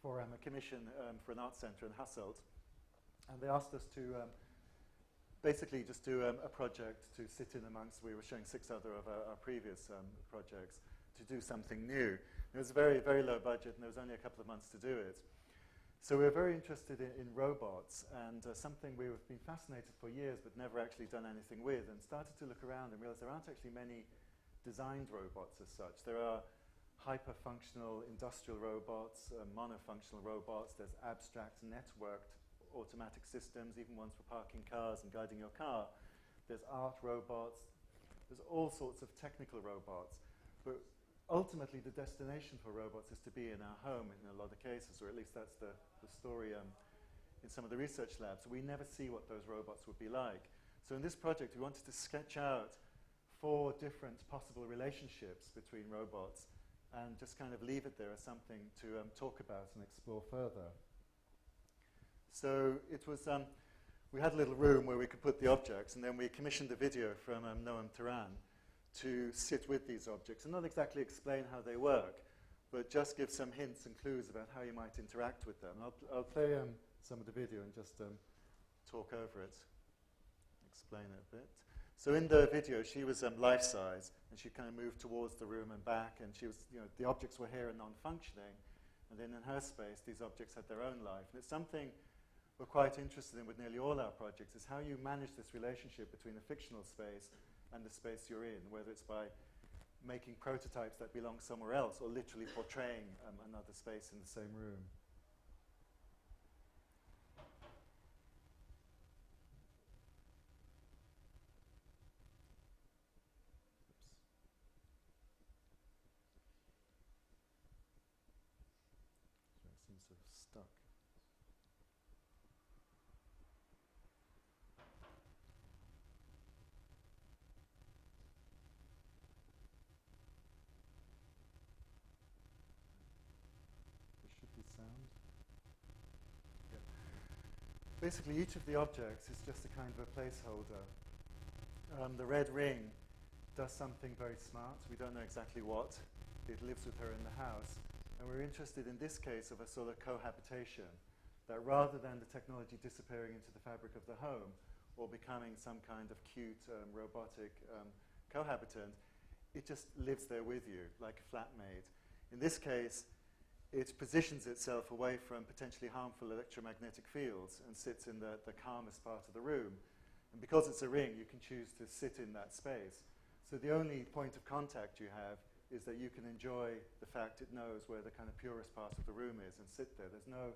for a commission for an art centre in Hasselt. And they asked us to basically just do a project to sit in amongst, we were showing 6 other of our previous projects, to do something new. It was a very, very low budget, and there was only a couple of months to do it. So we were very interested in robots, and something we've been fascinated for years but never actually done anything with, and started to look around and realized there aren't actually many designed robots as such. There are hyper-functional industrial robots, monofunctional robots. There's abstract networked automatic systems, even ones for parking cars and guiding your car. There's art robots. There's all sorts of technical robots. But ultimately, the destination for robots is to be in our home in a lot of cases, or at least that's the story in some of the research labs. We never see what those robots would be like. So in this project, we wanted to sketch out 4 different possible relationships between robots and just kind of leave it there as something to talk about and explore further. So it was, we had a little room where we could put the objects, and then we commissioned a video from Noam Turan to sit with these objects and not exactly explain how they work, but just give some hints and clues about how you might interact with them. I'll play some of the video and just talk over it, explain it a bit. So in the video, she was life-size, and she kind of moved towards the room and back, and she was, the objects were here and non-functioning, and then in her space, these objects had their own life. And it's something we're quite interested in with nearly all our projects, is how you manage this relationship between a fictional space and the space you're in, whether it's by making prototypes that belong somewhere else, or literally portraying another space in the same room. Sort of stuck. There should be sound. Yeah. Basically, each of the objects is just a kind of a placeholder. The red ring does something very smart. We don't know exactly what. It lives with her in the house. And we're interested in this case of a sort of cohabitation, that rather than the technology disappearing into the fabric of the home or becoming some kind of cute robotic cohabitant, it just lives there with you like a flatmate. In this case, it positions itself away from potentially harmful electromagnetic fields and sits in the calmest part of the room. And because it's a ring, you can choose to sit in that space. So the only point of contact you have is that you can enjoy the fact it knows where the kind of purest part of the room is and sit there. There's no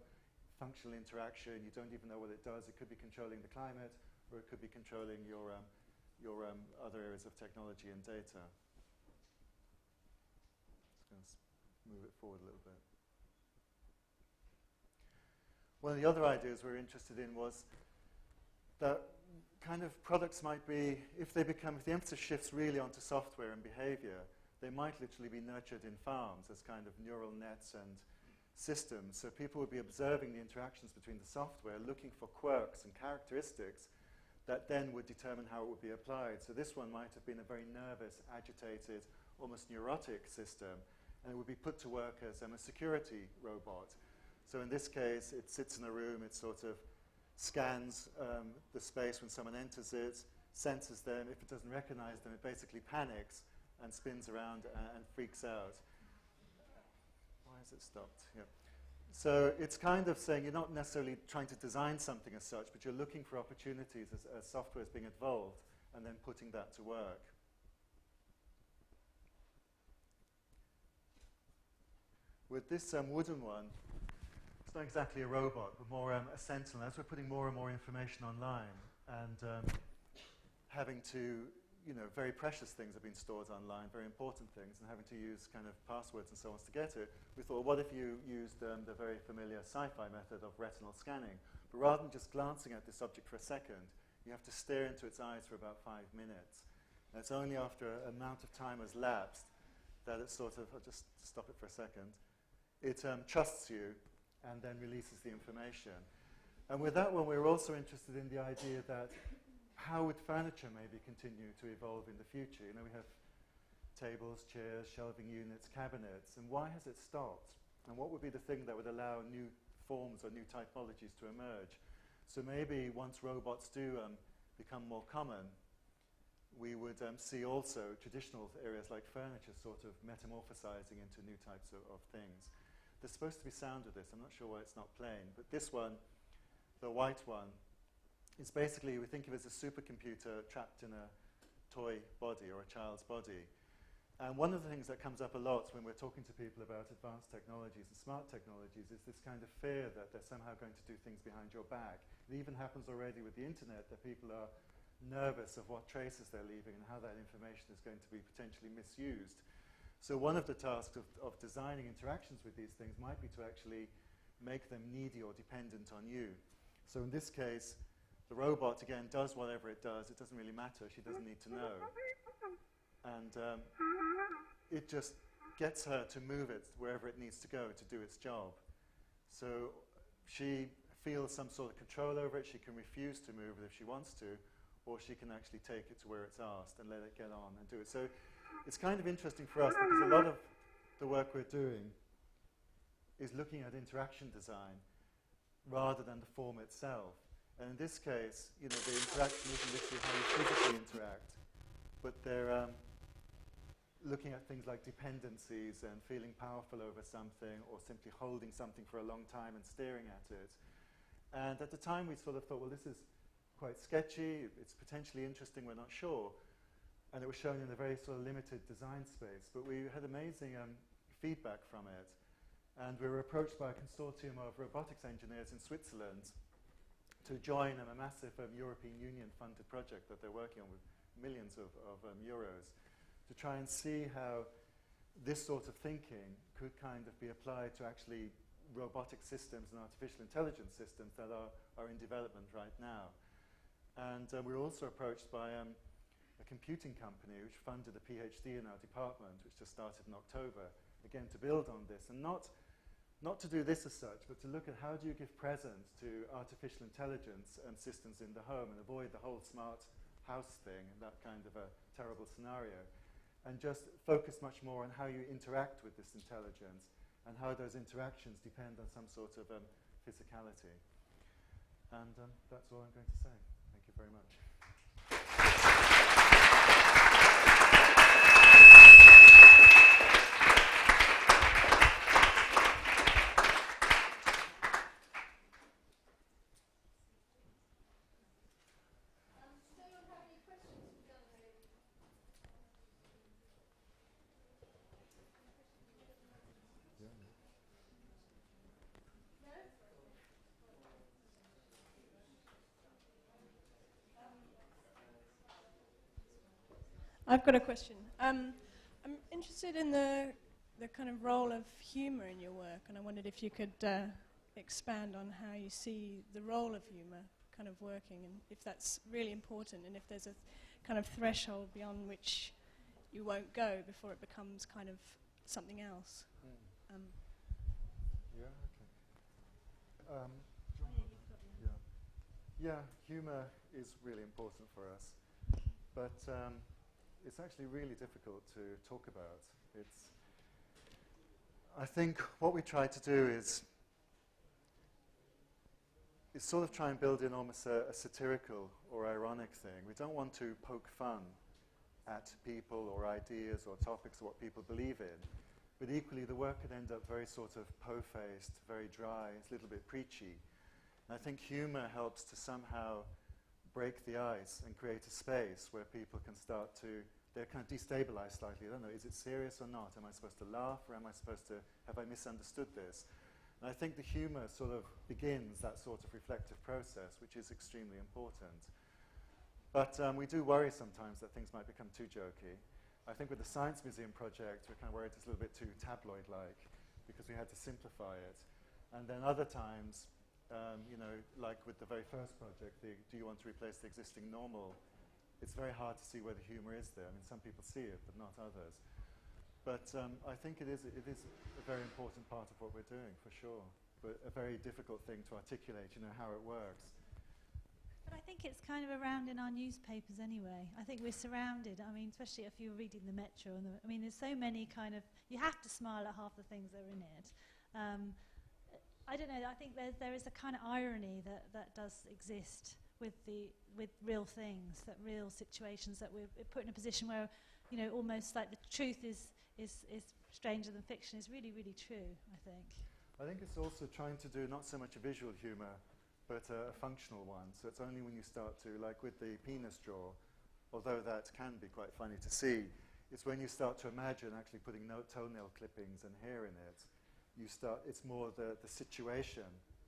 functional interaction. You don't even know what it does. It could be controlling the climate, or it could be controlling your other areas of technology and data. Just going to move it forward a little bit. One of the other ideas we were interested in was that kind of products might be, if the emphasis shifts really onto software and behavior, they might literally be nurtured in farms as kind of neural nets and systems. So people would be observing the interactions between the software, looking for quirks and characteristics that then would determine how it would be applied. So this one might have been a very nervous, agitated, almost neurotic system, and it would be put to work as a security robot. So in this case, it sits in a room, it sort of scans the space when someone enters it, senses them. If it doesn't recognize them, it basically panics and spins around and freaks out. Why has it stopped? Yeah. So it's kind of saying you're not necessarily trying to design something as such, but you're looking for opportunities as software is being evolved and then putting that to work. With this wooden one, it's not exactly a robot, but more a sentinel. As we're putting more and more information online and having to, very precious things have been stored online, very important things, and having to use kind of passwords and so on to get it, we thought, well, what if you used the very familiar sci-fi method of retinal scanning? But rather than just glancing at this object for a second, you have to stare into its eyes for about 5 minutes. And it's only after an amount of time has lapsed that it sort of, I'll just stop it for a second, it trusts you and then releases the information. And with that one, we're also interested in the idea that how would furniture maybe continue to evolve in the future? We have tables, chairs, shelving units, cabinets, and why has it stopped? And what would be the thing that would allow new forms or new typologies to emerge? So maybe once robots do become more common, we would see also traditional areas like furniture sort of metamorphosizing into new types of things. There's supposed to be sound with this. I'm not sure why it's not playing, but this one, the white one, is basically, we think of it as a supercomputer trapped in a toy body or a child's body. And one of the things that comes up a lot when we're talking to people about advanced technologies and smart technologies is this kind of fear that they're somehow going to do things behind your back. It even happens already with the internet, that people are nervous of what traces they're leaving and how that information is going to be potentially misused. So one of the tasks of designing interactions with these things might be to actually make them needy or dependent on you. So in this case, the robot, again, does whatever it does. It doesn't really matter. She doesn't need to know. And it just gets her to move it wherever it needs to go to do its job. So she feels some sort of control over it. She can refuse to move it if she wants to, or she can actually take it to where it's asked and let it get on and do it. So it's kind of interesting for us because a lot of the work we're doing is looking at interaction design rather than the form itself. And in this case, you know, the interaction isn't literally how you physically interact, but they're looking at things like dependencies and feeling powerful over something, or simply holding something for a long time and staring at it. And at the time we sort of thought, well, this is quite sketchy, it's potentially interesting, we're not sure. And it was shown in a very sort of limited design space, but we had amazing feedback from it. And we were approached by a consortium of robotics engineers in Switzerland to join in a massive European Union funded project that they're working on with millions of euros, to try and see how this sort of thinking could kind of be applied to actually robotic systems and artificial intelligence systems that are in development right now. And we were also approached by a computing company which funded a PhD in our department, which just started in October, again to build on this, and not to do this as such, but to look at how do you give presence to artificial intelligence and systems in the home and avoid the whole smart house thing and that kind of a terrible scenario, and just focus much more on how you interact with this intelligence and how those interactions depend on some sort of physicality. And that's all I'm going to say. Thank you very much. I've got a question. I'm interested in the kind of role of humour in your work, and I wondered if you could expand on how you see the role of humour kind of working, and if that's really important, and if there's a kind of threshold beyond which you won't go before it becomes kind of something else. Yeah, humour is really important for us, but it's actually really difficult to talk about. I think what we try to do is sort of try and build in almost a satirical or ironic thing. We don't want to poke fun at people or ideas or topics or what people believe in, but equally the work could end up very sort of po-faced, very dry, it's a little bit preachy. And I think humour helps to somehow break the ice and create a space where people can start to, they're kind of destabilized slightly. I don't know, is it serious or not? Am I supposed to laugh, or am I supposed to, have I misunderstood this? And I think the humour sort of begins that sort of reflective process, which is extremely important. But we do worry sometimes that things might become too jokey. I think with the Science Museum project, we're kind of worried it's a little bit too tabloid-like, because we had to simplify it. And then other times, you know, like with the very first project, do you want to replace the existing normal? It's very hard to see where the humour is there. I mean, some people see it, but not others. But I think it is a very important part of what we're doing, for sure. But a very difficult thing to articulate, you know, how it works. But I think it's kind of around in our newspapers anyway. I think we're surrounded. I mean, especially if you're reading the Metro. And I mean, there's so many kind of, you have to smile at half the things that are in it. I don't know, I think there is a kind of irony that does exist with real things, that real situations that we're put in a position where, you know, almost like the truth is stranger than fiction is really, really true, I think. I think it's also trying to do not so much a visual humour, but a functional one. So it's only when you start to, like with the penis jaw, although that can be quite funny to see, It's when you start to imagine actually putting toenail clippings and hair in it, it's more the situation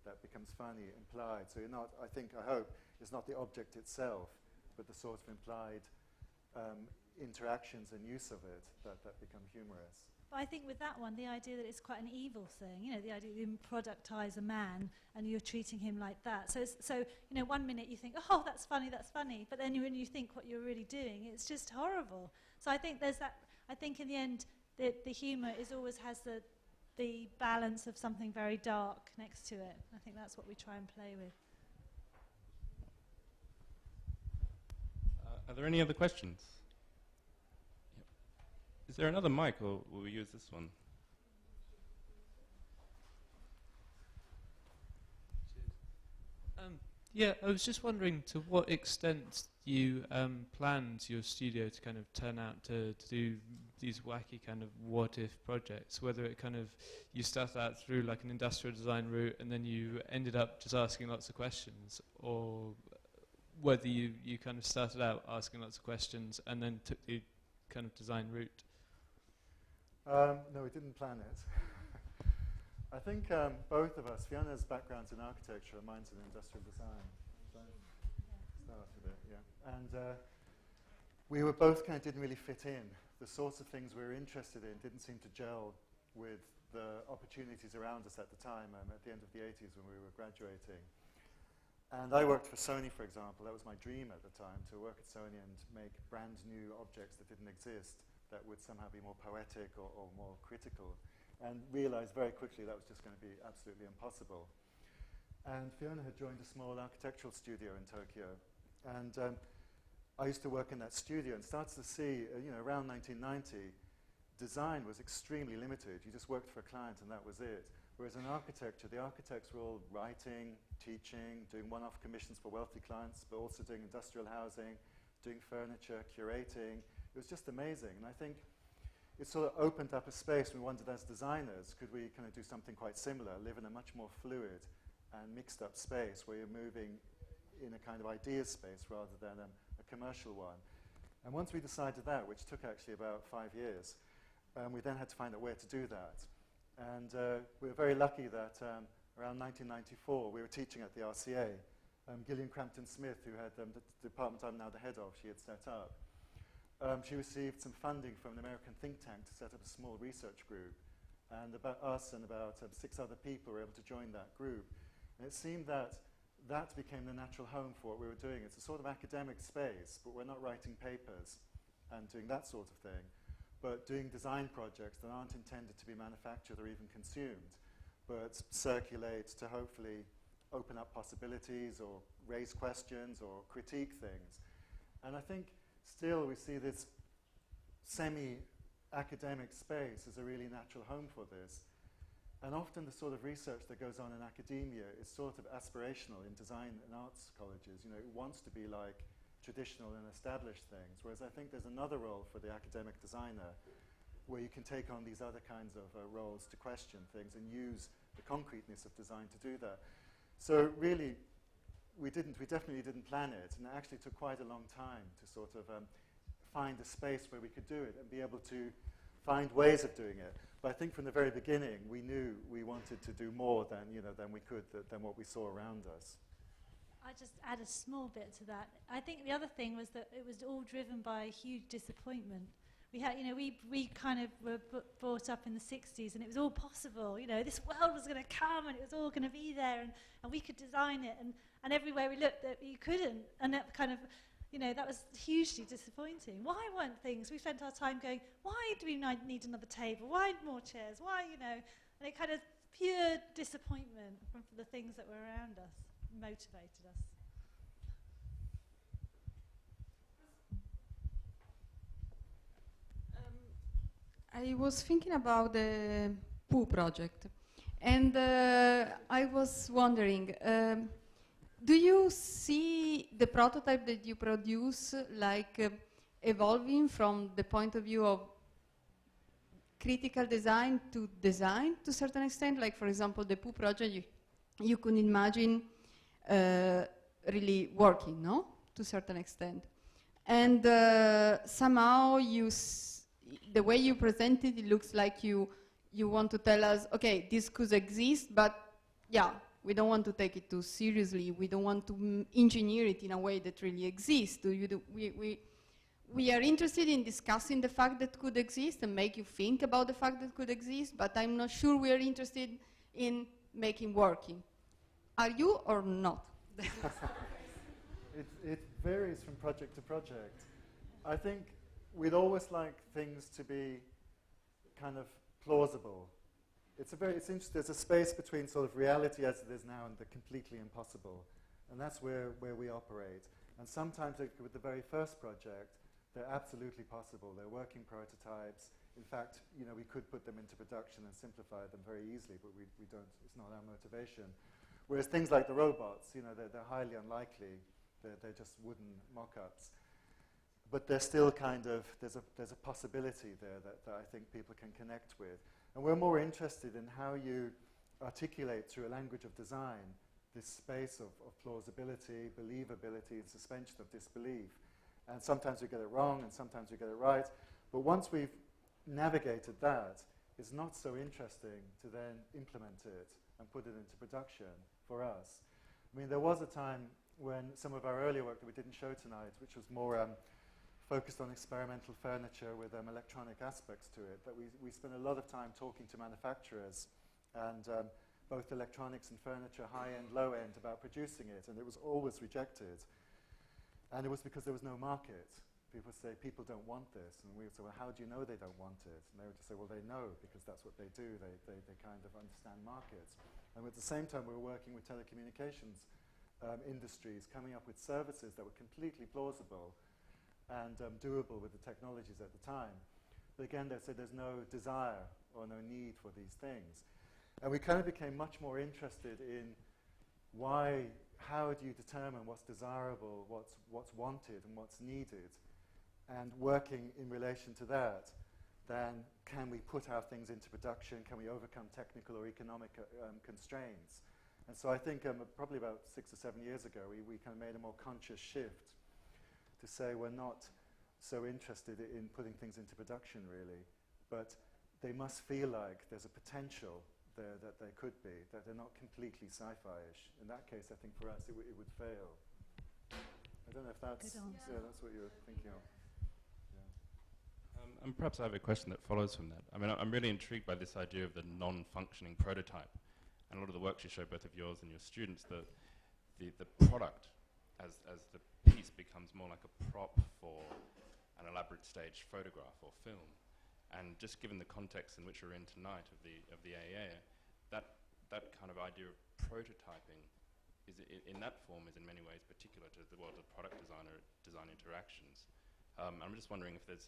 that becomes funny, implied. So you're not, I hope, it's not the object itself, but the sort of implied interactions and use of it that become humorous. But I think with that one, the idea that it's quite an evil thing, you know, the idea that you productize a man and you're treating him like that. So you know, one minute you think, oh, that's funny, but then when you think what you're really doing, it's just horrible. So I think there's that, I think in the end, the humour always has the balance of something very dark next to it. I think that's what we try and play with. Are there any other questions? Yep. Is there another mic, or will we use this one? Yeah, I was just wondering to what extent you planned your studio to kind of turn out to do these wacky kind of what-if projects, whether it kind of, you started out through like an industrial design route and then you ended up just asking lots of questions, or whether you kind of started out asking lots of questions and then took the kind of design route. No, we didn't plan it. I think both of us, Fiona's background's in architecture, mine's in industrial design. Start with it, yeah. And we were both kind of didn't really fit in. The sorts of things we were interested in didn't seem to gel with the opportunities around us at the time, at the end of the 80s when we were graduating. And I worked for Sony, for example. That was my dream at the time, to work at Sony and make brand new objects that didn't exist, that would somehow be more poetic or more critical. And realized very quickly that was just going to be absolutely impossible. And Fiona had joined a small architectural studio in Tokyo. And I used to work in that studio and started to see, around 1990, design was extremely limited. You just worked for a client and that was it. Whereas in architecture, the architects were all writing, teaching, doing one-off commissions for wealthy clients, but also doing industrial housing, doing furniture, curating. It was just amazing. And I think it sort of opened up a space. We wondered as designers, could we kind of do something quite similar, live in a much more fluid and mixed up space where you're moving in a kind of ideas space rather than a commercial one. And once we decided that, which took actually about 5 years, we then had to find out where to do that. And we were very lucky that around 1994, we were teaching at the RCA. Gillian Crampton Smith, who had the department I'm now the head of, she had set up. She received some funding from an American think tank to set up a small research group. And about us and about 6 other people were able to join that group. And it seemed that became the natural home for what we were doing. It's a sort of academic space, but we're not writing papers and doing that sort of thing, but doing design projects that aren't intended to be manufactured or even consumed, but circulate to hopefully open up possibilities or raise questions or critique things. And I think still we see this semi-academic space as a really natural home for this. And often the sort of research that goes on in academia is sort of aspirational in design and arts colleges. It wants to be like traditional and established things, whereas I think there's another role for the academic designer where you can take on these other kinds of roles to question things and use the concreteness of design to do that. So really, we definitely didn't plan it, and it actually took quite a long time to sort of find a space where we could do it and be able to find ways of doing it. But I think from the very beginning, we knew we wanted to do more than we could, than what we saw around us. I just add a small bit to that. I think the other thing was that it was all driven by huge disappointment. We had, we kind of were brought up in the 60s, and it was all possible. This world was going to come, and it was all going to be there, and we could design it. And everywhere we looked, that you couldn't. And that kind of, that was hugely disappointing. Why weren't things? We spent our time going, why do we need another table? Why more chairs? Why, And it kind of pure disappointment from the things that were around us motivated us. I was thinking about the Pooh project, and I was wondering, do you see the prototype that you produce evolving from the point of view of critical design to a certain extent? Like, for example, the Pooh project, you could imagine really working, no? To a certain extent. And somehow the way you presented, it looks like you want to tell us, okay, this could exist, but yeah, we don't want to take it too seriously. We don't want to engineer it in a way that really exists. We are interested in discussing the fact that could exist and make you think about the fact that could exist, but I'm not sure we are interested in making working. Are you or not? It varies from project to project. I think we'd always like things to be kind of plausible. It's interesting. There's a space between sort of reality as it is now and the completely impossible, and that's where we operate. And sometimes, with the very first project, they're absolutely possible. They're working prototypes. In fact, we could put them into production and simplify them very easily, but we don't. It's not our motivation. Whereas things like the robots, they're highly unlikely. They're just wooden mock-ups. But they're still kind of, there's a possibility there that I think people can connect with. And we're more interested in how you articulate through a language of design this space of plausibility, believability, and suspension of disbelief. And sometimes we get it wrong, and sometimes we get it right. But once we've navigated that, it's not so interesting to then implement it and put it into production for us. I mean, there was a time when some of our earlier work that we didn't show tonight, which was more focused on experimental furniture with electronic aspects to it, that we spent a lot of time talking to manufacturers and both electronics and furniture, high-end, low-end, about producing it, and it was always rejected. And it was because there was no market. People would say, people don't want this. And we would say, well, how do you know they don't want it? And they would just say, well, they know, because that's what they do. They kind of understand markets. And at the same time, we were working with telecommunications industries, coming up with services that were completely plausible and doable with the technologies at the time. But again, they said there's no desire or no need for these things. And we kind of became much more interested in how do you determine what's desirable, what's wanted, and what's needed, and working in relation to that, then can we put our things into production? Can we overcome technical or economic constraints? And so I think probably about 6 or 7 years ago, we kind of made a more conscious shift to say we're not so interested in putting things into production, really, but they must feel like there's a potential there that they could be, that they're not completely sci-fi-ish. In that case, I think for us, it would fail. I don't know if that's what you're thinking of. Yeah. And perhaps I have a question that follows from that. I mean, I'm really intrigued by this idea of the non-functioning prototype. And a lot of the works you show, both of yours and your students, the product as the piece becomes more like a prop for an elaborate staged photograph or film. And just given the context in which we're in tonight of the AEA, that kind of idea of prototyping is in that form is in many ways particular to the world of product design interactions. I'm just wondering if there's,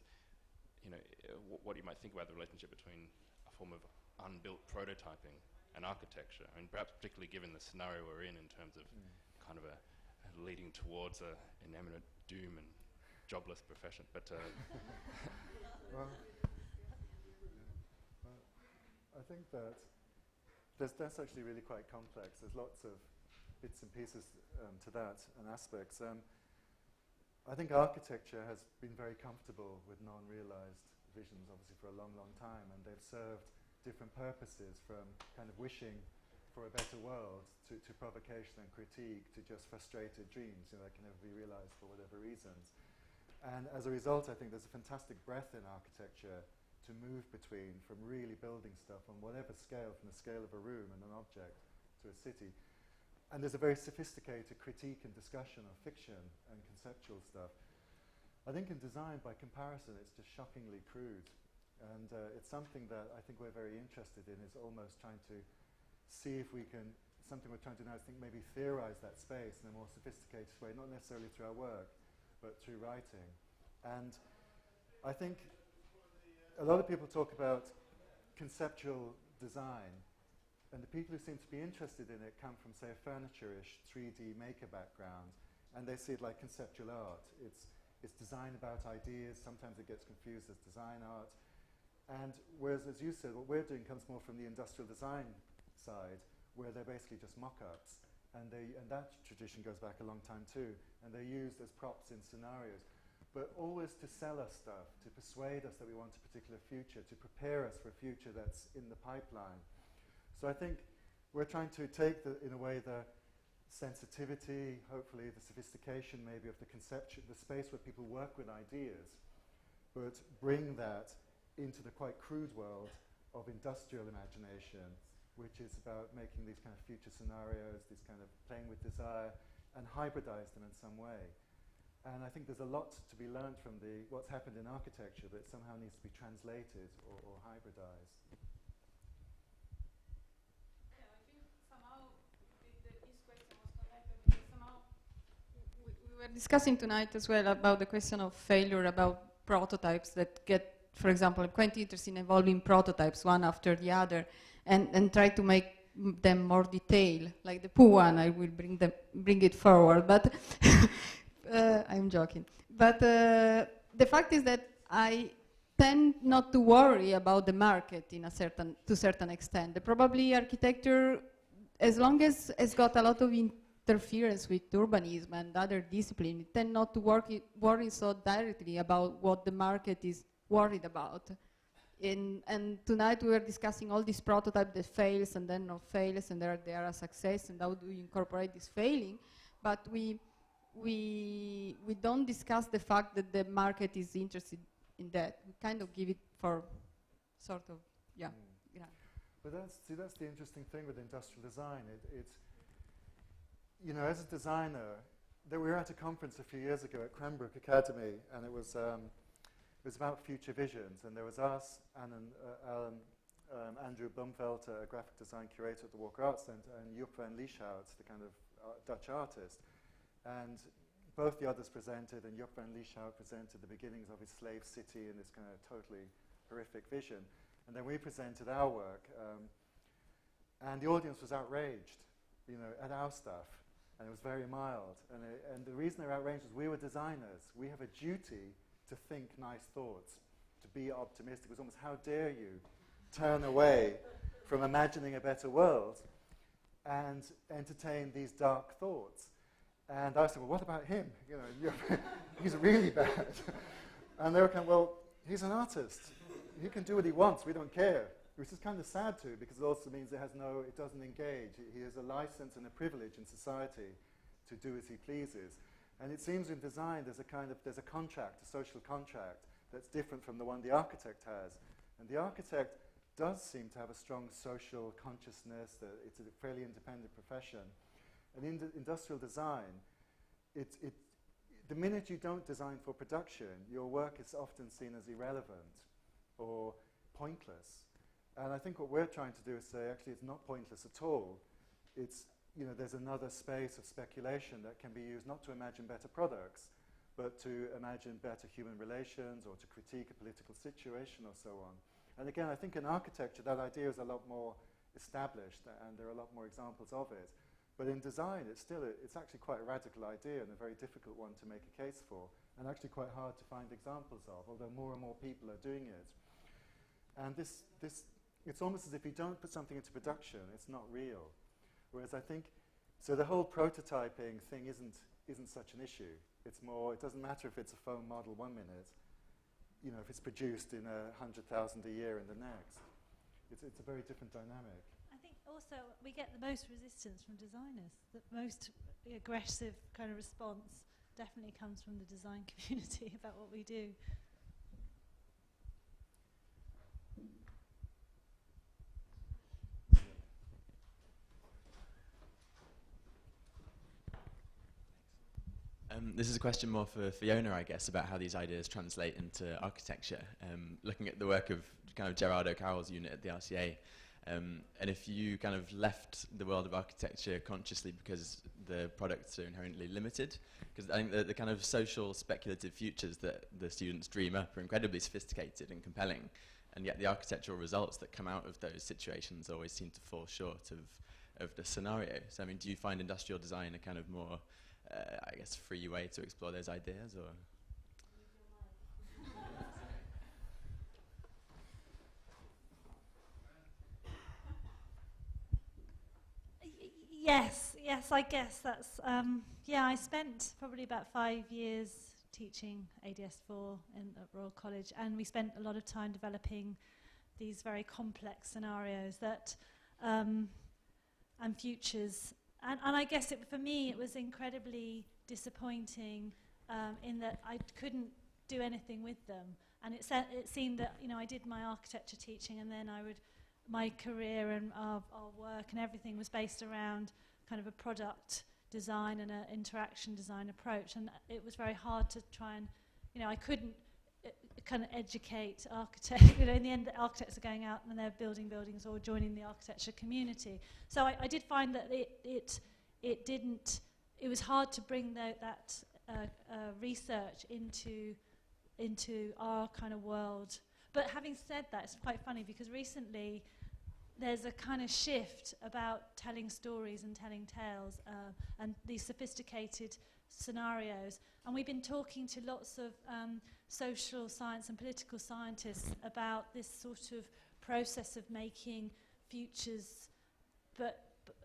what you might think about the relationship between a form of unbuilt prototyping and architecture. I mean, perhaps particularly given the scenario we're in terms of kind of a leading towards an imminent doom and jobless profession. But well, I think that that's actually really quite complex. There's lots of bits and pieces to that and aspects. I think architecture has been very comfortable with non-realized visions, obviously, for a long, long time, and they've served different purposes, from kind of wishing for a better world to provocation and critique to just frustrated dreams, that can never be realized for whatever reasons. And as a result, I think there's a fantastic breadth in architecture to move between, from really building stuff on whatever scale, from the scale of a room and an object to a city. And there's a very sophisticated critique and discussion of fiction and conceptual stuff. I think in design, by comparison, it's just shockingly crude. And it's something that I think we're very interested in, is almost trying to see if we can, something we're trying to now think maybe theorize that space in a more sophisticated way, not necessarily through our work, but through writing. And I think a lot of people talk about conceptual design, and the people who seem to be interested in it come from, say, a furniture-ish 3D maker background, and they see it like conceptual art. It's design about ideas. Sometimes it gets confused as design art. And whereas, as you said, what we're doing comes more from the industrial design side, where they're basically just mock-ups, and that tradition goes back a long time too, and they're used as props in scenarios. but always to sell us stuff, to persuade us that we want a particular future, to prepare us for a future that's in the pipeline. So I think we're trying to take, in a way, the sensitivity, hopefully the sophistication maybe of the conception, the space where people work with ideas, but bring that into the quite crude world of industrial imagination, which is about making these kind of future scenarios, these kind of playing with desire, and hybridize them in some way. And I think there's a lot to be learned from what's happened in architecture that somehow needs to be translated or hybridized. Yeah, I think somehow this question was connected because somehow we were discussing tonight as well about the question of failure, about prototypes that get, for example, I'm quite interested in evolving prototypes one after the other and try to make them more detailed. Like the Pooh one, I will bring it forward, but I'm joking. But the fact is that I tend not to worry about the market to a certain extent. Probably architecture, as long as it's got a lot of interference with urbanism and other disciplines, it tend not to worry so directly about what the market is worried about. And tonight we were discussing all these prototypes that fails and then not fails, and they are a success, and how do we incorporate this failing? But we don't discuss the fact that the market is interested in that. We kind of give it for sort of, yeah. But that's the interesting thing with industrial design. It's, you know, as a designer, we were at a conference a few years ago at Cranbrook Academy, and it was about future visions, and there was us and Andrew Blumfelter, a graphic design curator at the Walker Arts Centre, and Joep van Lieshout, the kind of Dutch artist. And both the others presented, and Joep van Lieshout presented the beginnings of his slave city and this kind of totally horrific vision. And then we presented our work, and the audience was outraged, you know, at our stuff, and it was very mild. And the reason they were outraged was we were designers. We have a duty to think nice thoughts, to be optimistic. It was almost, how dare you turn away from imagining a better world and entertain these dark thoughts. And I said, well, what about him? You know, he's really bad. And they were kind of, well, he's an artist. He can do what he wants. We don't care. Which is kind of sad too, because it also means it doesn't engage. He has a license and a privilege in society to do as he pleases. And it seems in design there's a contract, a social contract, that's different from the one the architect has. And the architect does seem to have a strong social consciousness, that it's a fairly independent profession. And in industrial design, the minute you don't design for production, your work is often seen as irrelevant or pointless. And I think what we're trying to do is say, actually, it's not pointless at all. It's, you know, there's another space of speculation that can be used not to imagine better products, but to imagine better human relations or to critique a political situation or so on. And again, I think in architecture, that idea is a lot more established, and there are a lot more examples of it. But in design, it's actually quite a radical idea and a very difficult one to make a case for, and actually quite hard to find examples of, although more and more people are doing it. And it's almost as if you don't put something into production, it's not real. Whereas I think, so the whole prototyping thing isn't such an issue. It's more, it doesn't matter if it's a foam model 1 minute, you know, if it's produced in 100,000 a year in the next. It's a very different dynamic. I think also we get the most resistance from designers. The most aggressive kind of response definitely comes from the design community about what we do. This is a question more for Fiona, I guess, about how these ideas translate into architecture. Looking at the work of kind of Gerard O'Carroll's unit at the RCA, and if you kind of left the world of architecture consciously because the products are inherently limited, because I think the kind of social speculative futures that the students dream up are incredibly sophisticated and compelling, and yet the architectural results that come out of those situations always seem to fall short of the scenario. So I mean, do you find industrial design a kind of more I guess, free way to explore those ideas, or? Yes, I guess that's, yeah, I spent probably about 5 years teaching ADS4 at Royal College, and we spent a lot of time developing these very complex scenarios that and futures. And I guess for me it was incredibly disappointing in that I couldn't do anything with them. And it seemed that, you know, I did my architecture teaching, and then my career and our work and everything was based around kind of a product design and an interaction design approach. And it was very hard to try and, you know, I couldn't kind of educate architects. You know, in the end, the architects are going out and they're building buildings or joining the architecture community. So I did find that it was hard to bring that research into our kind of world. But having said that, it's quite funny because recently there's a kind of shift about telling stories and telling tales and these sophisticated scenarios. And we've been talking to lots of social science and political scientists about this sort of process of making futures, but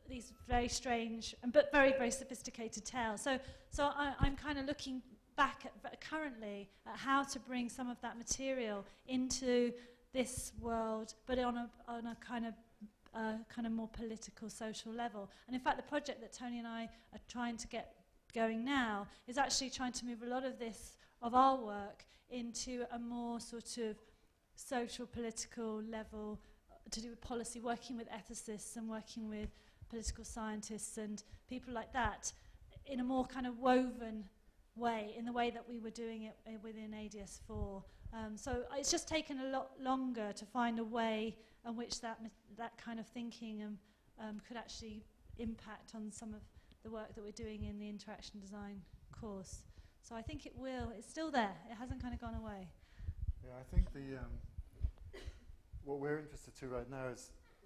these very strange but very, very sophisticated tales. So I'm kind of looking back at currently at how to bring some of that material into this world, but on a kind of more political, social level. And in fact, the project that Tony and I are trying to get going now is actually trying to move a lot of our work into a more sort of social, political level to do with policy, working with ethicists and working with political scientists and people like that in a more kind of woven way, in the way that we were doing it within ADS4. So it's just taken a lot longer to find a way in which that kind of thinking could actually impact on some of the work that we're doing in the interaction design course. So I think it's still there. It hasn't kind of gone away. Yeah, I think what we're interested to right now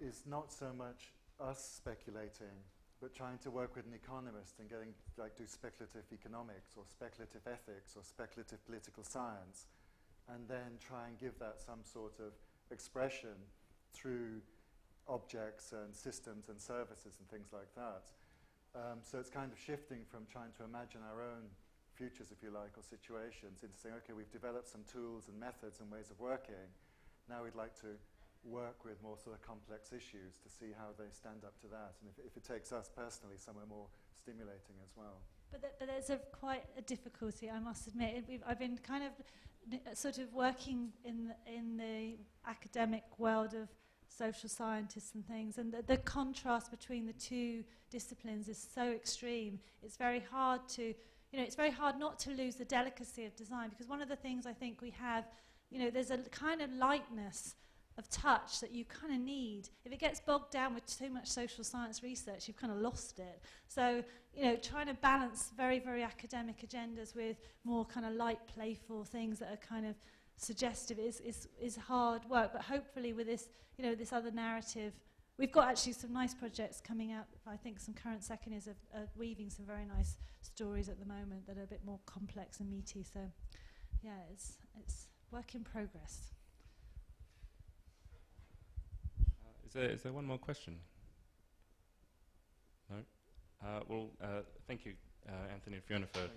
is not so much us speculating, but trying to work with an economist and do speculative economics or speculative ethics or speculative political science, and then try and give that some sort of expression through objects and systems and services and things like that. So it's kind of shifting from trying to imagine our own futures, if you like, or situations, into saying, okay, we've developed some tools and methods and ways of working. Now we'd like to work with more sort of complex issues to see how they stand up to that, and if it takes us personally somewhere more stimulating as well. But there's quite a difficulty, I must admit. I've been kind of sort of working in the academic world of social scientists and things, and the contrast between the two disciplines is so extreme. It's very hard it's very hard not to lose the delicacy of design, because one of the things I think we have, there's a kind of lightness of touch that you kind of need. If it gets bogged down with too much social science research, you've kind of lost it. So, trying to balance very, very academic agendas with more kind of light, playful things that are kind of suggestive is hard work. But hopefully with this, this other narrative, we've got actually some nice projects coming out. I think some current second years are weaving some very nice stories at the moment that are a bit more complex and meaty. So, yeah, it's work in progress. Is there one more question? No? Well, thank you, Anthony and Fiona, for